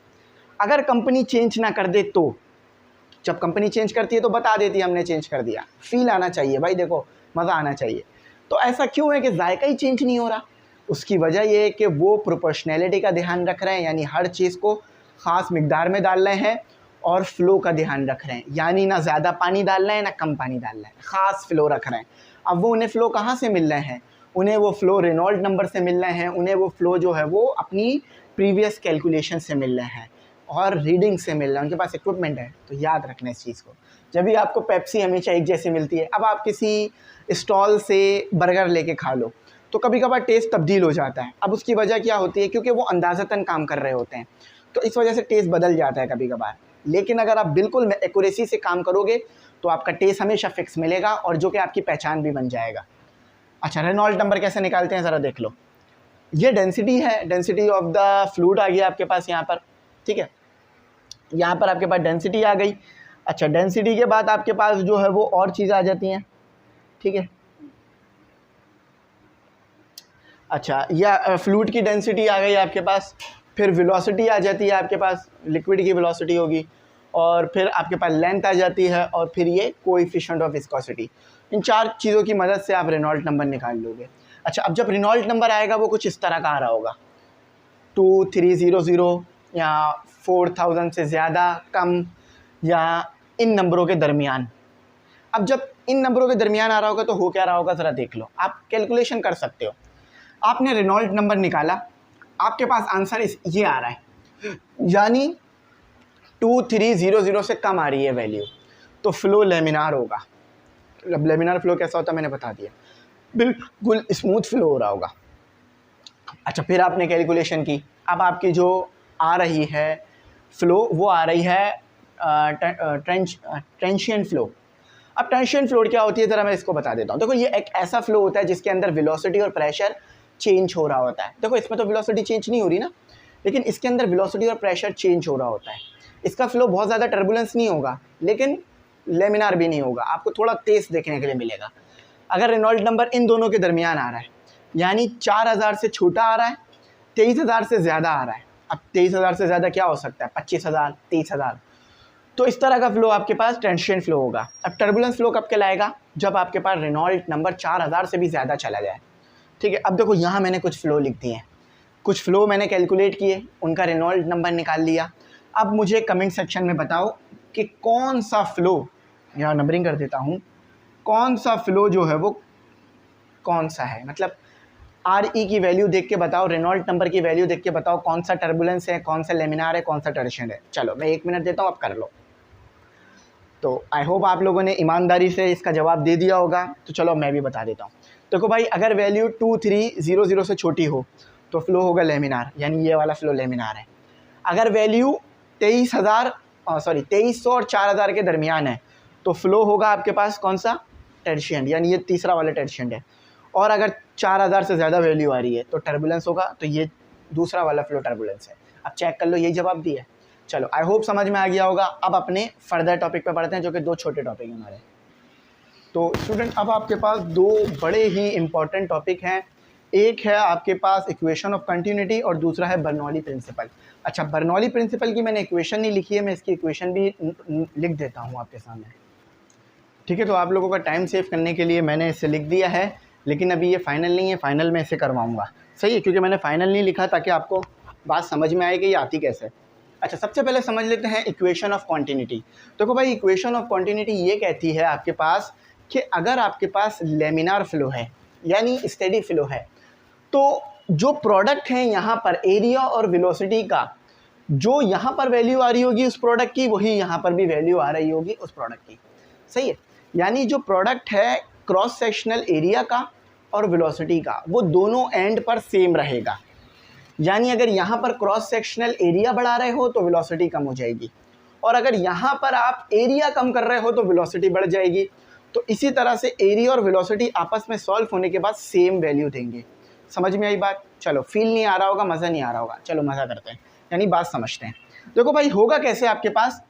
अगर कंपनी चेंज ना कर दे तो, जब कंपनी चेंज करती है तो बता देती है हमने चेंज कर दिया, फील आना चाहिए भाई, देखो मज़ा आना चाहिए। तो ऐसा क्यों है कि जायका ही चेंज नहीं हो रहा? उसकी वजह ये है कि वो प्रोपोर्शनैलिटी का ध्यान रख रहे हैं, यानी हर चीज़ को ख़ास मिकदार में डाल रहे हैं, और फ़्लो का ध्यान रख रहे हैं, यानी ना ज़्यादा पानी डाल रहे हैं ना कम पानी डाल रहे हैं, ख़ास फ़्लो रख रहे हैं। अब वो उन्हें फ़्लो कहाँ से मिल रहे हैं? उन्हें वो फ़्लो रेनॉल्ट नंबर से मिल रहे हैं, उन्हें वो फ़्लो जो है वो अपनी प्रीवियस कैलकुलेशन से मिल रहे हैं और रीडिंग से मिल रहा है। उनके पास इक्विपमेंट है, तो याद रखना इस चीज़ को। जब भी आपको पेप्सी हमेशा एक जैसी मिलती है, अब आप किसी स्टॉल से बर्गर लेके खा लो तो कभी कभार टेस्ट तब्दील हो जाता है। अब उसकी वजह क्या होती है? क्योंकि वो अंदाज़तन काम कर रहे होते हैं, तो इस वजह से टेस्ट बदल जाता है कभी कभार। लेकिन अगर आप बिल्कुल एक्यूरेसी से काम करोगे तो आपका टेस्ट हमेशा फिक्स मिलेगा, और जो कि आपकी पहचान भी बन जाएगा। अच्छा, रेनॉल्ट नंबर कैसे निकालते हैं ज़रा देख लो। ये डेंसिटी है, डेंसिटी ऑफ द फ्लूइड आ गया आपके पास यहाँ पर, ठीक है, यहाँ पर आपके पास डेंसिटी आ गई। अच्छा, डेंसिटी के बाद आपके पास जो है वो और चीज़ आ जाती हैं, ठीक है। अच्छा, या फ्लूइड की डेंसिटी आ गई आपके पास, फिर वेलोसिटी आ जाती है आपके पास, लिक्विड की वेलोसिटी होगी, और फिर आपके पास लेंथ आ जाती है, और फिर ये कोएफिशिएंट ऑफ विस्कोसिटी। इन 4 चीज़ों की मदद से आप रेनॉल्ट नंबर निकाल लोगे। अच्छा, अब जब रेनॉल्ट नंबर आएगा वो कुछ इस तरह का आ रहा होगा, 2300 या 4000 से ज़्यादा, कम, या इन नंबरों के दरमियान। अब जब इन नंबरों के दरमियान आ रहा होगा तो हो क्या रहा होगा ज़रा देख लो, आप कैलकुलेशन कर सकते हो। आपने रेनॉल्ट नंबर निकाला, आपके पास आंसर ये आ रहा है, यानी 2300 से कम आ रही है वैल्यू, तो फ्लो लेमिनार होगा। अब लेमिनार फ्लो कैसा होता है मैंने बता दिया, बिल्कुल स्मूथ फ्लो हो रहा होगा। अच्छा, फिर आपने कैलकुलेशन की, अब आपकी जो आ रही है फ़्लो वो आ रही है ट्रांजिएंट फ़्लो। अब ट्रांजिएंट फ्लो क्या होती है ज़रा मैं इसको बता देता हूँ। देखो, ये एक ऐसा फ्लो होता है जिसके अंदर वेलोसिटी और प्रेशर चेंज हो रहा होता है। देखो, इसमें तो वेलोसिटी चेंज नहीं हो रही ना, लेकिन इसके अंदर वेलोसिटी और प्रेशर चेंज हो रहा होता है। इसका फ्लो बहुत ज़्यादा टर्बुलेंस नहीं होगा, लेकिन लेमिनार भी नहीं होगा, आपको थोड़ा तेज़ देखने के लिए मिलेगा। अगर रेनॉल्ट नंबर इन दोनों के दरमियान आ रहा है, यानी 4000 से छोटा आ रहा है, 23000 से ज़्यादा आ रहा है। अब 23000 से ज़्यादा क्या हो सकता है? 25000, 30000। तो इस तरह का फ्लो आपके पास ट्रांजिएंट फ्लो होगा। अब टर्बुलेंस फ्लो कब कहलाएगा? जब आपके पास रेनॉल्ट नंबर 4000 से भी ज़्यादा चला जाए, ठीक है। अब देखो, यहाँ मैंने कुछ फ़्लो लिख दिए हैं, कुछ फ़्लो मैंने कैलकुलेट किए, उनका रेनॉल्ट नंबर निकाल लिया। अब मुझे कमेंट सेक्शन में बताओ कि कौन सा फ़्लो, यहाँ नंबरिंग कर देता हूँ, कौन सा फ़्लो जो है वो कौन सा है, मतलब RE की वैल्यू देख के बताओ, रेनॉल्ट नंबर की वैल्यू देख के बताओ कौन सा टर्बुलेंस है, कौन सा लेमिनार है, कौन सा टर्शिएंट है। चलो मैं 1 मिनट देता हूँ, आप कर लो। तो आई होप आप लोगों ने ईमानदारी से इसका जवाब दे दिया होगा। तो चलो मैं भी बता देता हूँ। देखो भाई, अगर वैल्यू 2300 से छोटी हो तो फ़्लो होगा लेमिनार, यानी ये वाला फ़्लो लेमिनार है। अगर वैल्यू 2300 और 4000 के दरमियान है तो फ़्लो होगा आपके पास कौन सा? टर्शिएंट, यानी ये तीसरा वाला टर्शिएंट है। और अगर 4000 से ज़्यादा वैल्यू आ रही है तो टर्बुलेंस होगा, तो ये दूसरा वाला फ़्लो टर्बुलेंस है। अब चेक कर लो, यही जवाब दिया है। चलो, आई होप समझ में आ गया होगा। अब अपने फर्दर टॉपिक पे पढ़ते हैं, जो कि 2 छोटे टॉपिक हैं हमारे। तो स्टूडेंट, अब आपके पास 2 बड़े ही इंपॉर्टेंट टॉपिक हैं। एक है आपके पास इक्वेशन ऑफ कंटिन्यूटी और दूसरा है बर्नौली प्रिंसिपल। अच्छा, बर्नौली प्रिंसिपल की मैंने इक्वेशन नहीं लिखी है, मैं इसकी इक्वेशन भी लिख देता हूँ आपके सामने, ठीक है। तो आप लोगों का टाइम सेव करने के लिए मैंने इसे लिख दिया है, लेकिन अभी ये फाइनल नहीं है, फाइनल में इसे करवाऊँगा, सही है, क्योंकि मैंने फाइनल नहीं लिखा ताकि आपको बात समझ में आए कि ये आती कैसे। अच्छा, सबसे पहले समझ लेते हैं इक्वेशन ऑफ कॉन्टिन्यूटी। देखो भाई, इक्वेशन ऑफ कॉन्टिन्यूटी ये कहती है आपके पास कि अगर आपके पास लेमिनार फ्लो है, यानी स्टेडी फ्लो है, तो जो प्रोडक्ट है यहाँ पर एरिया और वेलोसिटी का, जो यहाँ पर वैल्यू आ रही होगी उस प्रोडक्ट की, वही यहाँ पर भी वैल्यू आ रही होगी उस प्रोडक्ट की। सही है, यानी जो प्रोडक्ट है क्रॉस सेक्शनल एरिया का और वेलोसिटी का, वो दोनों एंड पर सेम रहेगा। यानी अगर यहाँ पर क्रॉस सेक्शनल एरिया बढ़ा रहे हो तो वेलोसिटी कम हो जाएगी, और अगर यहाँ पर आप एरिया कम कर रहे हो तो वेलोसिटी बढ़ जाएगी। तो इसी तरह से एरिया और वेलोसिटी आपस में सॉल्व होने के बाद सेम वैल्यू देंगे। समझ में आई बात? चलो, फील नहीं आ रहा होगा, मज़ा नहीं आ रहा होगा, चलो मज़ा करते हैं, यानी बात समझते हैं। देखो भाई, होगा कैसे आपके पास,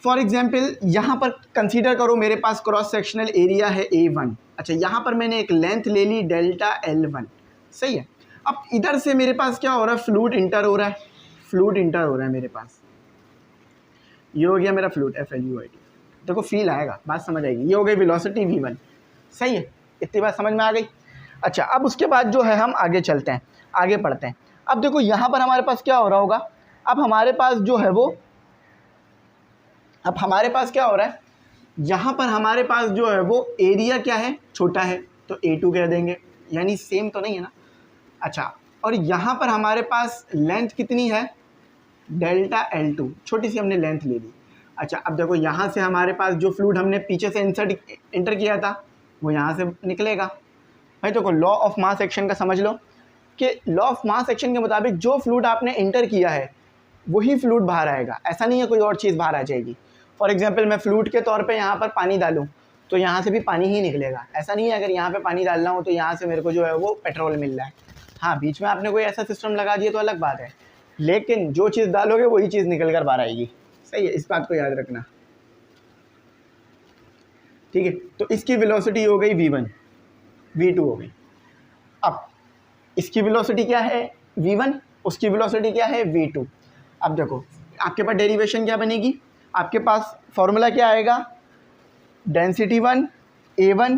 फॉर एग्जाम्पल यहाँ पर कंसीडर करो मेरे पास क्रॉस सेक्शनल एरिया है A1। अच्छा, यहाँ पर मैंने एक लेंथ ले ली डेल्टा L1। सही है, अब इधर से मेरे पास क्या हो रहा है, फ्लूइड इंटर हो रहा है, फ्लूइड इंटर हो रहा है मेरे पास। ये हो गया मेरा फ्लूइड FLUID। देखो फील आएगा, बात समझ आएगी। ये हो गई वेलोसिटी V1। सही है, इतनी बात समझ में आ गई। अच्छा, अब उसके बाद जो है हम आगे चलते हैं, आगे पढ़ते हैं। अब देखो यहाँ पर हमारे पास क्या हो रहा होगा, अब हमारे पास जो है वो, अब हमारे पास क्या हो रहा है, यहाँ पर हमारे पास जो है वो एरिया क्या है, छोटा है, तो A2 कह देंगे, यानी सेम तो नहीं है ना। अच्छा, और यहाँ पर हमारे पास लेंथ कितनी है, डेल्टा L2, छोटी सी हमने लेंथ ले ली। अच्छा, अब देखो यहाँ से हमारे पास जो फ्लूइड हमने पीछे से इंटर किया था वो यहाँ से निकलेगा। भाई देखो, लॉ ऑफ मास एक्शन का समझ लो कि लॉ ऑफ मास एक्शन के मुताबिक जो फ्लूइड आपने इंटर किया है वही फ्लूइड बाहर आएगा, ऐसा नहीं है कोई और चीज़ बाहर आ जाएगी। फॉर एग्जांपल मैं फ्लूइड के तौर पे यहाँ पर पानी डालूँ तो यहाँ से भी पानी ही निकलेगा, ऐसा नहीं है अगर यहाँ पे पानी डाल रहा हूँ तो यहाँ से मेरे को जो है वो पेट्रोल मिल रहा है। हाँ, बीच में आपने कोई ऐसा सिस्टम लगा दिया तो अलग बात है, लेकिन जो चीज़ डालोगे वही चीज़ निकल कर बाहर आएगी। सही है, इस बात को याद रखना। ठीक है, तो इसकी वेलोसिटी हो गई V1, V2 हो गई। अब इसकी वेलोसिटी क्या है V1, उसकी वेलोसिटी क्या है V2। अब देखो आपके पास डेरिवेशन क्या बनेगी, आपके पास फॉर्मूला क्या आएगा, density 1 A1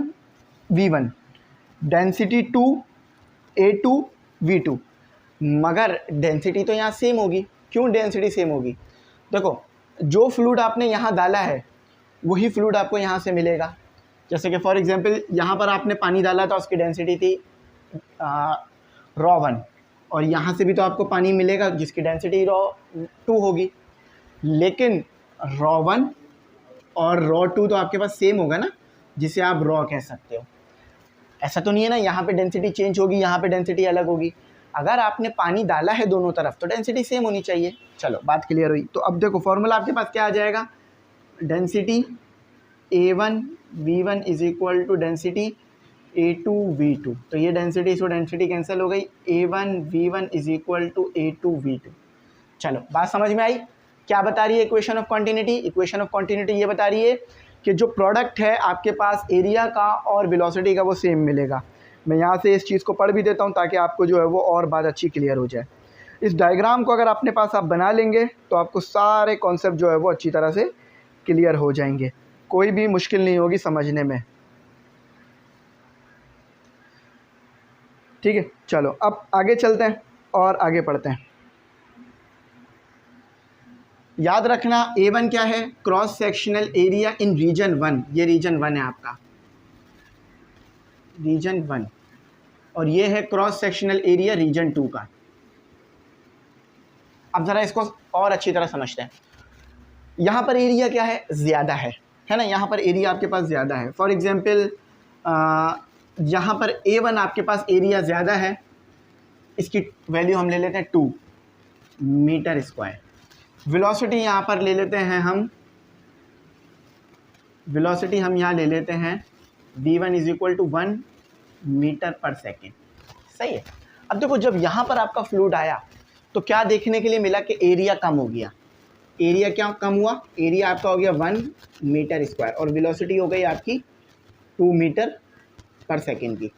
V1, density 2 A2 V2। मगर डेंसिटी तो यहाँ सेम होगी। क्यों डेंसिटी सेम होगी, देखो जो फ्लूइड आपने यहाँ डाला है वही फ्लूइड आपको यहाँ से मिलेगा। जैसे कि फॉर एग्जांपल यहाँ पर आपने पानी डाला था, उसकी डेंसिटी थी ρ1, और यहाँ से भी तो आपको पानी मिलेगा जिसकी डेंसिटी ρ2 होगी, लेकिन ρ1 और ρ2 तो आपके पास सेम होगा ना, जिसे आप ρ कह सकते हो। ऐसा तो नहीं है ना यहाँ पे डेंसिटी चेंज होगी, यहाँ पे डेंसिटी अलग होगी। अगर आपने पानी डाला है दोनों तरफ तो डेंसिटी सेम होनी चाहिए। चलो, बात क्लियर हुई। तो अब देखो फॉर्मूला आपके पास क्या आ जाएगा, density A1 V1 is equal to density A2 V2। तो ये डेंसिटी से डेंसिटी कैंसिल हो गई, A1 V1 is equal to A2 V2। चलो, बात समझ में आई। क्या बता रही है equation of continuity, equation of continuity ये बता रही है कि जो प्रोडक्ट है आपके पास एरिया का और वेलोसिटी का वो सेम मिलेगा। मैं यहाँ से इस चीज़ को पढ़ भी देता हूँ ताकि आपको जो है वो और बात अच्छी क्लियर हो जाए। इस डायग्राम को अगर अपने पास आप बना लेंगे तो आपको सारे कॉन्सेप्ट जो है वो अच्छी तरह से क्लियर हो जाएंगे, कोई भी मुश्किल नहीं होगी समझने में। ठीक है, चलो अब आगे चलते हैं और आगे पढ़ते हैं। याद रखना A1 क्या है, cross sectional area in region 1। ये रीजन 1 है आपका, रीजन 1, और ये है क्रॉस सेक्शनल एरिया रीजन 2 का। अब ज़रा इसको और अच्छी तरह समझते हैं। यहाँ पर एरिया क्या है, ज़्यादा है ना, यहाँ पर एरिया आपके पास ज़्यादा है। फॉर एग्जांपल यहाँ पर A1 आपके पास एरिया ज़्यादा है, इसकी वैल्यू हम ले लेते हैं 2 मीटर स्क्वायर। वेलोसिटी यहाँ पर ले लेते हैं हम, वेलोसिटी हम यहाँ ले लेते हैं V1 is equal to 1 metre per second. सही है। अब देखो जब यहाँ पर आपका फ्लूइड आया तो क्या देखने के लिए मिला कि एरिया कम हो गया। एरिया क्या कम हुआ, एरिया आपका हो गया 1 मीटर स्क्वायर और वेलोसिटी हो गई आपकी 2 मीटर पर सेकेंड की।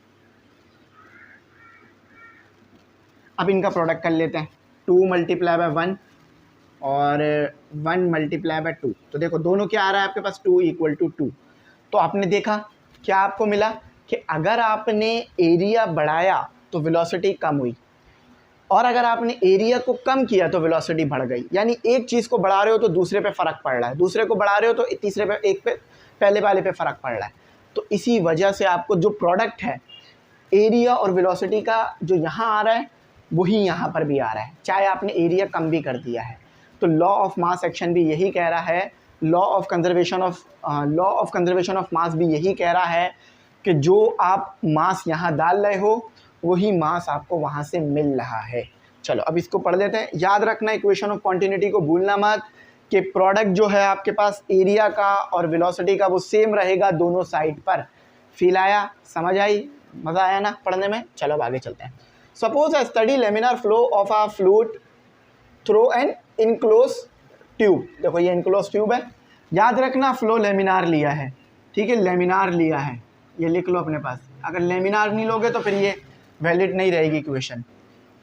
अब इनका प्रोडक्ट कर लेते हैं, 2 मल्टीप्लाई बाय 1 और 1 मल्टीप्लाई बाय 2। तो देखो दोनों क्या आ रहा है आपके पास, 2 इक्वल टू 2। तो आपने देखा क्या आपको मिला कि अगर आपने एरिया बढ़ाया तो वेलोसिटी कम हुई और अगर आपने एरिया को कम किया तो वेलोसिटी बढ़ गई। यानी एक चीज़ को बढ़ा रहे हो तो दूसरे पे फ़र्क पड़ रहा है, दूसरे को बढ़ा रहे हो तो तीसरे पे, एक पे, पहले वाले पे फ़र्क पड़ रहा है। तो इसी वजह से आपको जो प्रोडक्ट है एरिया और वेलोसिटी का जो यहाँ आ रहा है वही यहाँ पर भी आ रहा है, चाहे आपने एरिया कम भी कर दिया है। तो लॉ ऑफ मास एक्शन भी यही कह रहा है, law of conservation of mass भी यही कह रहा है कि जो आप मास यहाँ डाल रहे हो वही मास आपको वहाँ से मिल रहा है। चलो अब इसको पढ़ लेते हैं। याद रखना इक्वेशन ऑफ कॉन्टिन्यूटी को भूलना मत कि प्रोडक्ट जो है आपके पास एरिया का और वेलोसिटी का वो सेम रहेगा दोनों साइड पर। फील आया, समझ आई, मज़ा आया ना पढ़ने में? चलो अब आगे चलते हैं। Suppose a study laminar flow of a fluid through an enclose tube. देखो ये इनक्लोज ट्यूब है, याद रखना फ्लो लेमिनार लिया है, ठीक है, लेमिनार लिया है, ये लिख लो अपने पास। अगर लेमिनार नहीं लोगे तो फिर ये वैलिड नहीं रहेगी इक्वेशन।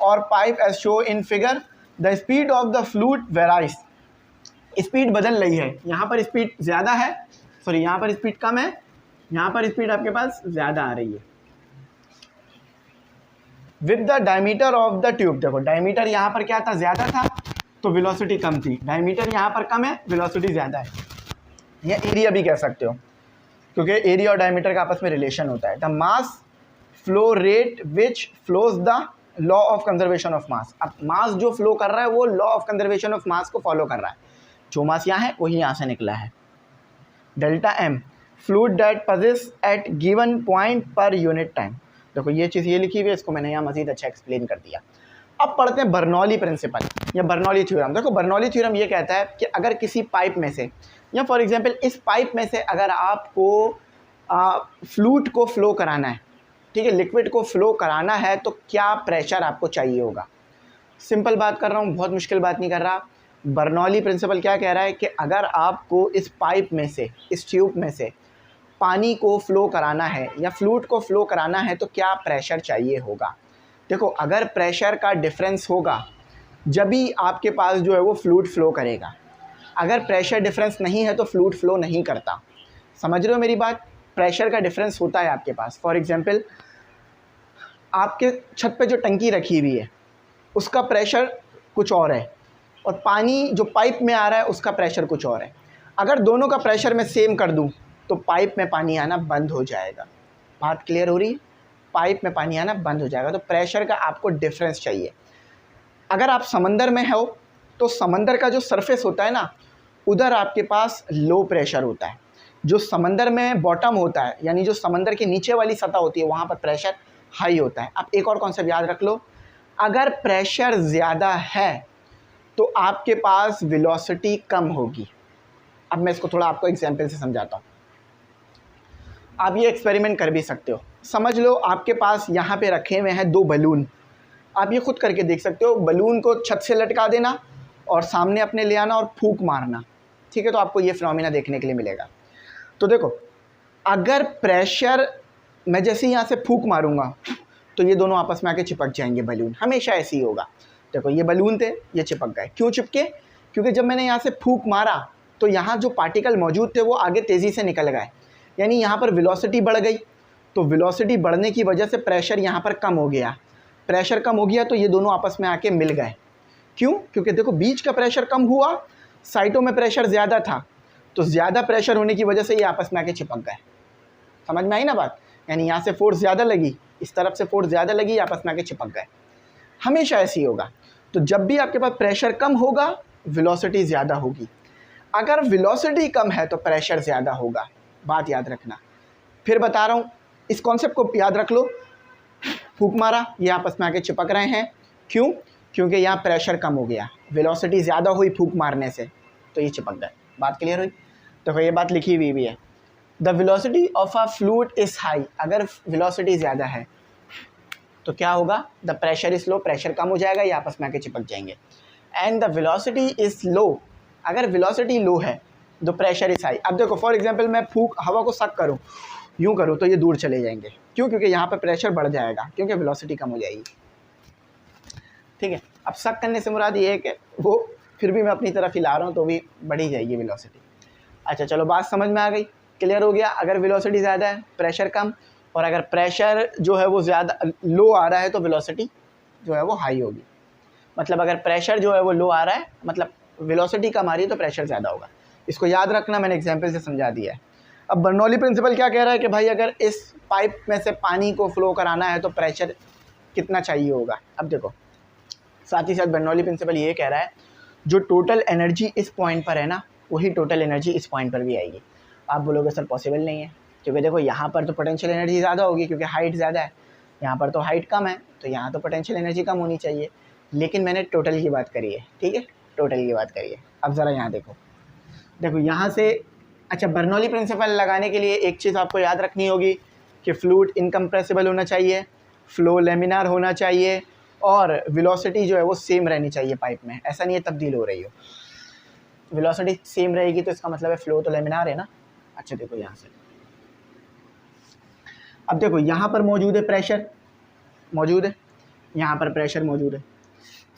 और pipe as show in figure, the speed of the fluid varies, speed बदल रही है, यहाँ पर स्पीड ज़्यादा है, सॉरी यहाँ पर स्पीड कम है, यहाँ पर स्पीड आपके पास ज़्यादा आ रही है। With the diameter of the tube, देखो डायमीटर यहाँ पर क्या था, ज़्यादा था, तो वेलोसिटी कम थी। डायमीटर यहाँ पर कम है, वेलोसिटी ज़्यादा है, या एरिया भी कह सकते हो, क्योंकि एरिया और डायमीटर का आपस में रिलेशन होता है। The mass flow rate which flows the law of conservation of mass. अब मास जो फ्लो कर रहा है वो law of conservation of mass को फॉलो कर रहा है, जो मास यहाँ है वही यहाँ से निकला है। Delta M, fluid that passes at given point per unit time. देखो ये चीज़ ये लिखी हुई है, इसको मैंने यहाँ मज़ीद अच्छा एक्सप्लेन कर दिया। अब पढ़ते हैं बर्नौली प्रिंसिपल या बर्नौली थ्योरम। देखो बर्नौली थ्योरम ये कहता है कि अगर किसी पाइप में से, या फॉर एग्जांपल इस पाइप में से अगर आपको फ्लूइड को फ्लो कराना है, ठीक है, लिक्विड को फ्लो कराना है, तो क्या प्रेशर आपको चाहिए होगा। सिंपल बात कर रहा हूँ, बहुत मुश्किल बात नहीं कर रहा। बर्नौली प्रिंसिपल क्या कह रहा है कि अगर आपको इस पाइप में से, इस ट्यूब में से पानी को फ्लो कराना है या फ्लूइड को फ्लो कराना है, तो क्या प्रेशर चाहिए होगा। देखो अगर प्रेशर का डिफरेंस होगा जब भी आपके पास जो है वो फ्लूइड फ्लो करेगा, अगर प्रेशर डिफरेंस नहीं है तो फ्लूइड फ्लो नहीं करता। समझ रहे हो मेरी बात? प्रेशर का डिफरेंस होता है आपके पास। फॉर एग्जांपल आपके छत पे जो टंकी रखी हुई है उसका प्रेशर कुछ और है, और पानी जो पाइप में आ रहा है उसका प्रेशर कुछ और है। अगर दोनों का प्रेशर मैं सेम कर दूं तो पाइप में पानी आना बंद हो जाएगा। बात क्लियर हो रही है? पाइप में पानी आना बंद हो जाएगा। तो प्रेशर का आपको डिफरेंस चाहिए। अगर आप समंदर में हो तो समंदर का जो सरफेस होता है ना, उधर आपके पास लो प्रेशर होता है। जो समंदर में बॉटम होता है, यानी जो समंदर के नीचे वाली सतह होती है, वहाँ पर प्रेशर हाई होता है। अब एक और कॉन्सेप्ट याद रख लो, अगर प्रेशर ज़्यादा है तो आपके पास वेलोसिटी कम होगी। अब मैं इसको थोड़ा आपको एग्जांपल से समझाता हूँ। आप ये एक्सपेरिमेंट कर भी सकते हो। समझ लो आपके पास यहाँ पे रखे हुए हैं 2 बलून। आप ये खुद करके देख सकते हो। बलून को छत से लटका देना और सामने अपने ले आना और फूंक मारना, ठीक है, तो आपको ये फिनोमेना देखने के लिए मिलेगा। तो देखो अगर प्रेशर, मैं जैसे यहाँ से फूंक मारूंगा तो ये दोनों आपस में आके चिपक जाएंगे बलून, हमेशा ऐसे ही होगा। देखो ये बलून थे, ये चिपक गए। क्यों चिपके? क्योंकि जब मैंने यहाँ से फूंक मारा तो यहाँ जो पार्टिकल मौजूद थे वो आगे तेज़ी से निकल गए, यानी यहाँ पर वेलोसिटी बढ़ गई। तो वेलोसिटी बढ़ने की वजह से प्रेशर यहाँ पर कम हो गया। प्रेशर कम हो गया तो ये दोनों आपस में आके मिल गए। क्यों? क्योंकि देखो बीच का प्रेशर कम हुआ, साइडों में प्रेशर ज़्यादा था, तो ज़्यादा प्रेशर होने की वजह से ये आपस में आके चिपक गए। समझ में आई ना बात? यानी यहाँ से फोर्स ज़्यादा लगी, इस तरफ से फोर्स ज़्यादा लगी, आपस में आके चिपक गए। हमेशा ऐसे ही होगा। तो जब भी आपके पास प्रेशर कम होगा वेलोसिटी ज़्यादा होगी, अगर वेलोसिटी कम है तो प्रेशर ज़्यादा होगा। बात याद रखना। फिर बता रहा हूँ, इस कॉन्सेप्ट को याद रख लो। फूंक मारा, ये आपस में आके चिपक रहे हैं। क्यों? क्योंकि यहाँ प्रेशर कम हो गया, वेलोसिटी ज़्यादा हुई फूंक मारने से, तो ये चिपक गए। बात क्लियर हुई? तो ये बात लिखी हुई भी है। The velocity of a fluid is high, अगर वेलोसिटी ज़्यादा है तो क्या होगा? The pressure is low, pressure कम हो जाएगा, ये आपस में आके चिपक जाएंगे। And the velocity is low, अगर वेलोसिटी लो है तो प्रेशर इज़ हाई। अब देखो फॉर एग्जांपल मैं हवा को सक करूँ, यूँ करूँ, तो ये दूर चले जाएंगे। क्यों? क्योंकि यहाँ पर प्रेशर बढ़ जाएगा, क्योंकि वेलोसिटी कम हो जाएगी। ठीक है, अब सक करने से मुराद ये है कि वो फिर भी मैं अपनी तरफ हिला रहा हूँ तो भी बढ़ी जाएगी वेलोसिटी। अच्छा चलो बात समझ में आ गई, क्लियर हो गया। अगर वेलोसिटी ज़्यादा है प्रेशर कम, और अगर प्रेशर जो है वो ज़्यादा लो आ रहा है तो वेलोसिटी जो है वो हाई होगी। मतलब अगर प्रेशर जो है वो लो आ रहा है, मतलब वेलोसिटी कम आ रही है तो प्रेशर ज़्यादा होगा। इसको याद रखना, मैंने एग्जांपल से समझा दिया है। अब बर्नौली प्रिंसिपल क्या कह रहा है कि भाई अगर इस पाइप में से पानी को फ्लो कराना है तो प्रेशर कितना चाहिए होगा। अब देखो साथ ही साथ बर्नौली प्रिंसिपल ये कह रहा है जो टोटल एनर्जी इस पॉइंट पर है ना, वही टोटल एनर्जी इस पॉइंट पर भी आएगी। आप बोलोगे सर पॉसिबल नहीं है, क्योंकि देखो यहाँ पर तो पोटेंशियल एनर्जी ज़्यादा होगी क्योंकि हाइट ज़्यादा है, यहाँ पर तो हाइट कम है, तो यहाँ तो पोटेंशियल एनर्जी कम होनी चाहिए। लेकिन मैंने टोटल की बात करी है, ठीक है, टोटल की बात करी है। अब ज़रा यहाँ देखो, देखो यहाँ से, अच्छा बर्नौली प्रिंसिपल लगाने के लिए एक चीज़ आपको याद रखनी होगी कि फ्लूइड इनकम्प्रेसिबल होना चाहिए, फ्लो लेमिनार होना चाहिए, और वेलोसिटी जो है वो सेम रहनी चाहिए पाइप में, ऐसा नहीं है तब्दील हो रही हो। वेलोसिटी सेम रहेगी तो इसका मतलब है फ्लो तो लेमिनार है ना। अच्छा देखो यहाँ से, अब देखो यहाँ पर मौजूद है प्रेशर, मौजूद है, यहाँ पर प्रेशर मौजूद है।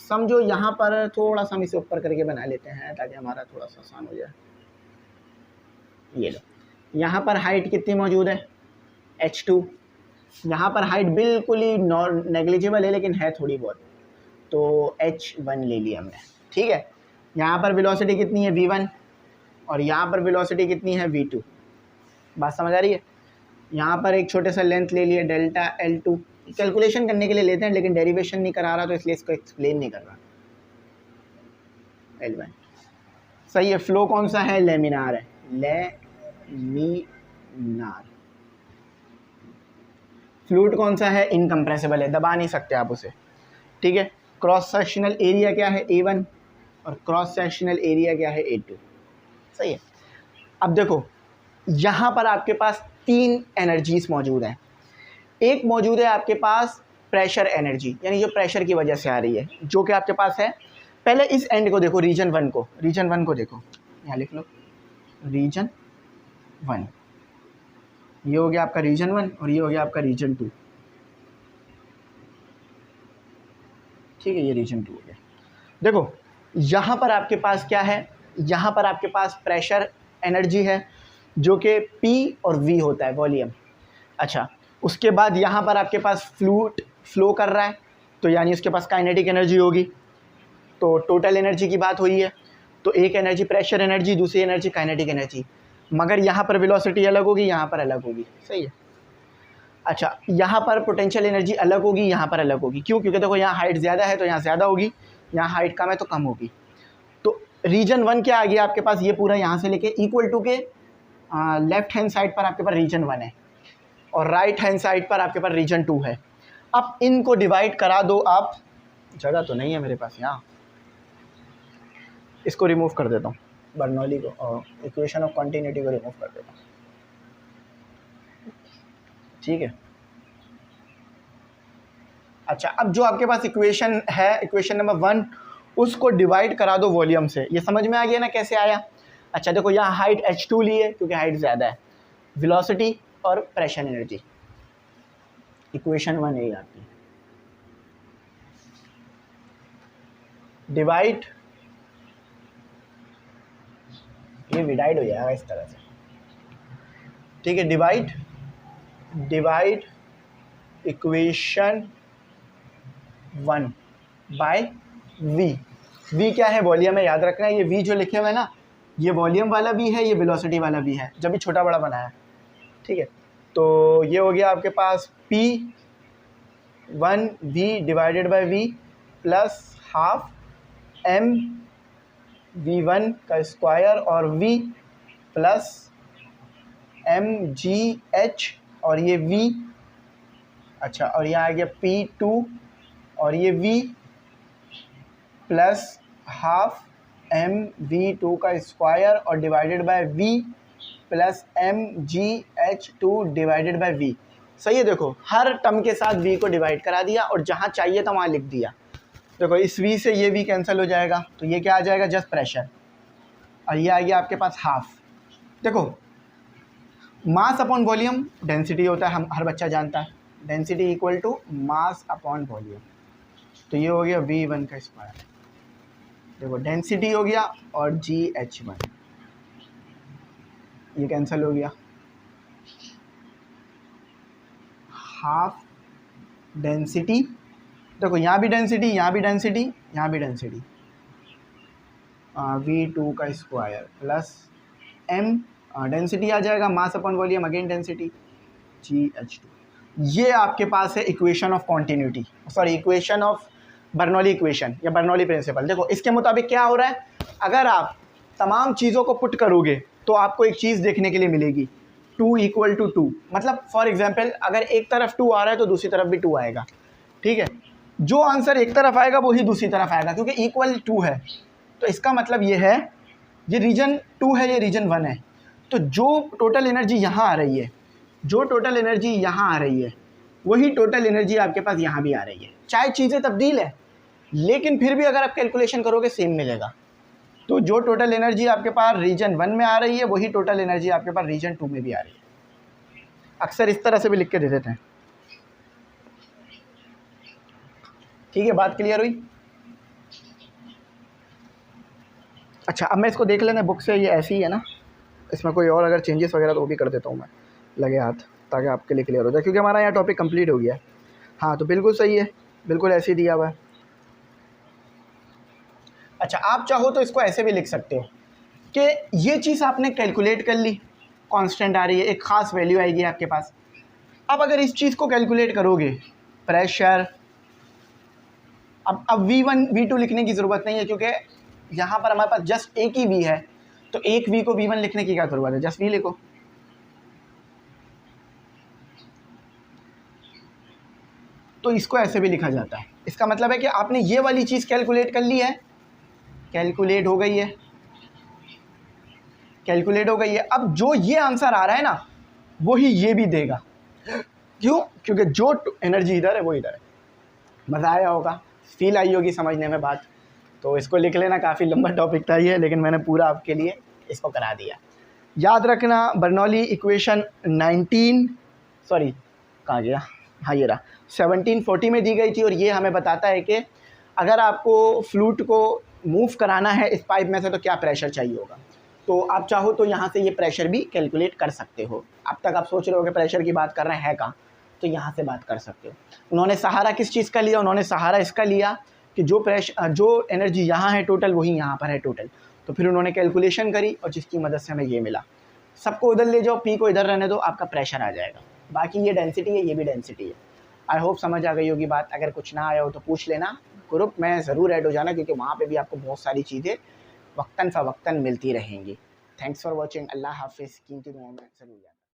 समझो यहाँ पर थोड़ा सा हम इसे ऊपर करके बना लेते हैं ताकि हमारा थोड़ा सा आसान हो जाए। ये लो, यहाँ पर हाइट कितनी मौजूद है, h2। यहाँ पर हाइट बिल्कुल ही नेग्लिजिबल है लेकिन है थोड़ी बहुत, तो h1 ले लिया हमने, ठीक है। यहाँ पर वेलोसिटी कितनी है v1 और यहाँ पर वेलोसिटी कितनी है v2। बात समझ आ रही है। यहाँ पर एक छोटे सा लेंथ ले लिया डेल्टा L2, कैलकुलेशन करने के लिए लेते हैं लेकिन डेरिवेशन नहीं करा रहा तो इसलिए इसको एक्सप्लेन नहीं कर रहा। L1 सही है। फ्लो कौन सा है, लेमिनार है, लेमिनार। फ्लूइड कौन सा है, इनकम्प्रेसिबल है, दबा नहीं सकते आप उसे, ठीक है। क्रॉस सेक्शनल एरिया क्या है, A1, और क्रॉस सेक्शनल एरिया क्या है, A2, सही है। अब देखो यहाँ पर आपके पास तीन एनर्जीज मौजूद हैं। एक मौजूद है आपके पास प्रेशर एनर्जी, यानी जो प्रेशर की वजह से आ रही है, जो कि आपके पास है। पहले इस एंड को देखो, रीजन वन को, रीजन वन को देखो, यहाँ लिख लो रीजन वन। ये हो गया आपका रीजन वन और ये हो गया आपका रीजन टू, ठीक है, ये रीजन टू हो गया। देखो यहाँ पर आपके पास क्या है, यहाँ पर आपके पास प्रेशर एनर्जी है जो कि P और V होता है, वॉल्यूम। अच्छा, उसके बाद यहाँ पर आपके पास फ्लूइड फ्लो कर रहा है तो यानी उसके पास काइनेटिक एनर्जी होगी। तो टोटल एनर्जी की बात हुई है, तो एक एनर्जी प्रेशर एनर्जी, दूसरी एनर्जी काइनेटिक एनर्जी, मगर यहाँ पर वेलोसिटी अलग होगी, यहाँ पर अलग होगी, सही है। अच्छा, यहाँ पर पोटेंशियल एनर्जी अलग होगी, यहाँ पर अलग होगी, क्यों? क्योंकि देखो यहाँ हाइट ज़्यादा है तो यहाँ ज़्यादा होगी, यहाँ हाइट कम है तो कम होगी। तो रीजन वन क्या आ गया आपके पास, ये पूरा यहाँ से लेके इक्वल टू के लेफ्ट हैंड साइड पर आपके पास रीजन वन है और राइट हैंड साइड पर आपके पास रीजन टू है। अब इनको डिवाइड करा दो आप, जगह तो नहीं है मेरे पास यहाँ, इसको रिमूव कर देता हूँ, बर्नौली को और इक्वेशन ऑफ कंटिन्यूटी को रिमूव कर देता हूँ, ठीक है। अच्छा, अब जो आपके पास इक्वेशन है, इक्वेशन नंबर वन, उसको डिवाइड करा दो वॉल्यूम से। ये समझ में आ गया ना कैसे आया। अच्छा देखो, यहाँ हाइट h2 ली है क्योंकि हाइट ज़्यादा है, वेलोसिटी और प्रेशर एनर्जी, इक्वेशन वन यही आती है। डिवाइड, ये डिवाइड हो जाएगा इस तरह से, ठीक है। Divide equation one by v। v क्या है, वॉल्यूम है, याद रखना है। ये v जो लिखे हुए है ना, ये वॉल्यूम वाला v है, ये वेलोसिटी वाला v है, जब भी छोटा बड़ा बनाया, ठीक है। तो ये हो गया आपके पास P1v divided by v plus half mv1 का स्क्वायर और v प्लस mgh और ये v। अच्छा, और यहाँ आ गया P2 और ये v प्लस हाफ mv2 का स्क्वायर और divided by v plus mgh2 divided by v, सही है। देखो हर टर्म के साथ v को डिवाइड करा दिया और जहाँ चाहिए था वहाँ लिख दिया। देखो इस v से ये v कैंसिल हो जाएगा तो ये क्या आ जाएगा, जस्ट प्रेशर, और ये आ गया आपके पास हाफ। देखो मास अपॉन वॉल्यूम डेंसिटी होता है, हम हर बच्चा जानता है, density equal to mass upon volume. तो ये हो गया v1 का स्क्वायर, देखो डेंसिटी हो गया और gh1, ये कैंसिल हो गया, हाफ डेंसिटी, देखो यहाँ भी डेंसिटी, यहाँ भी डेंसिटी, यहाँ भी डेंसिटी, v2 का स्क्वायर प्लस m डेंसिटी आ जाएगा मास upon volume, again density GH2। ये आपके पास है equation of continuity, sorry equation of Bernoulli equation या बर्नौली प्रिंसिपल। देखो इसके मुताबिक क्या हो रहा है, अगर आप तमाम चीज़ों को पुट करोगे तो आपको एक चीज़ देखने के लिए मिलेगी 2 = 2। मतलब फॉर एग्जांपल अगर एक तरफ 2 आ रहा है तो दूसरी तरफ भी 2 आएगा, ठीक है। जो आंसर एक तरफ आएगा वही दूसरी तरफ आएगा, क्योंकि इक्वल 2 है। तो इसका मतलब ये है, ये रीजन 2 है, ये रीजन 1 है। तो जो टोटल एनर्जी यहाँ आ रही है, जो टोटल एनर्जी यहाँ आ रही है, वही टोटल एनर्जी आपके पास यहाँ भी आ रही है। चाहे चीज़ें तब्दील है, लेकिन फिर भी अगर आप कैलकुलेशन करोगे सेम मिलेगा। तो जो टोटल एनर्जी आपके पास रीजन 1 में आ रही है, वही टोटल एनर्जी आपके पास रीजन 2 में भी आ रही है। अक्सर इस तरह से भी लिख के दे देते हैं। ठीक है, बात क्लियर हुई? अच्छा, अब मैं इसको देख लेना बुक से, ये ऐसी ही है ना, इसमें कोई और अगर चेंजेस वगैरह तो वो भी कर देता हूँ मैं, लगे हाथ, ताकि आपके लिए क्लियर हो जाए, क्योंकि हमारा यहाँ टॉपिक कंप्लीट हो गया है। हाँ, तो बिल्कुल सही है, बिल्कुल ऐसे ही दिया हुआ है। अच्छा, आप चाहो तो इसको ऐसे भी लिख सकते हो कि ये चीज़ आपने कैलकुलेट कर ली, कांस्टेंट आ रही है, एक ख़ास वैल्यू आएगी आपके पास। अब अगर इस चीज़ को कैलकुलेट करोगे, प्रेशर, अब V1 V2 लिखने की ज़रूरत नहीं है, क्योंकि यहाँ पर हमारे पास जस्ट एक ही V है, तो एक V को V1 लिखने की क्या ज़रूरत है, जस्ट V लिखो। तो इसको ऐसे भी लिखा जाता है। इसका मतलब है कि आपने ये वाली चीज़ कैलकुलेट कर ली है, कैलकुलेट हो गई है, कैलकुलेट हो गई है। अब जो ये आंसर आ रहा है ना, वही ये भी देगा। क्यों? क्योंकि जो एनर्जी इधर है वो इधर है। मज़ा आया होगा, फील आई होगी समझने में बात। तो इसको लिख लेना, काफ़ी लंबा टॉपिक था ये, लेकिन मैंने पूरा आपके लिए इसको करा दिया। याद रखना, बर्नौली इक्वेशन 1740 में दी गई थी, और ये हमें बताता है कि अगर आपको फ्लूट को मूव कराना है इस पाइप में से तो क्या प्रेशर चाहिए होगा। तो आप चाहो तो यहाँ से ये प्रेशर भी कैलकुलेट कर सकते हो। अब तक आप सोच रहे हो कि प्रेशर की बात कर रहे हैं कहाँ, तो यहाँ से बात कर सकते हो। उन्होंने सहारा किस चीज़ का लिया, उन्होंने सहारा इसका लिया कि जो प्रेशर, जो एनर्जी यहाँ है टोटल, वही यहाँ पर है टोटल। तो फिर उन्होंने कैलकुलेशन करी और जिसकी मदद से हमें ये मिला। सबको उधर ले जाओ, पी को इधर रहने दो, आपका प्रेशर आ जाएगा। बाकी ये डेंसिटी है, ये भी डेंसिटी है। आई होप समझ आ गई होगी बात। अगर कुछ ना आया हो तो पूछ लेना, ग्रुप में ज़रूर ऐड हो जाना, क्योंकि वहाँ पे भी आपको बहुत सारी चीज़ें वक्तन फ़वक्तन मिलती रहेंगी। Thanks for watching. अल्लाह हाफिज़। कीमती दुआओं में ज़रूर याद।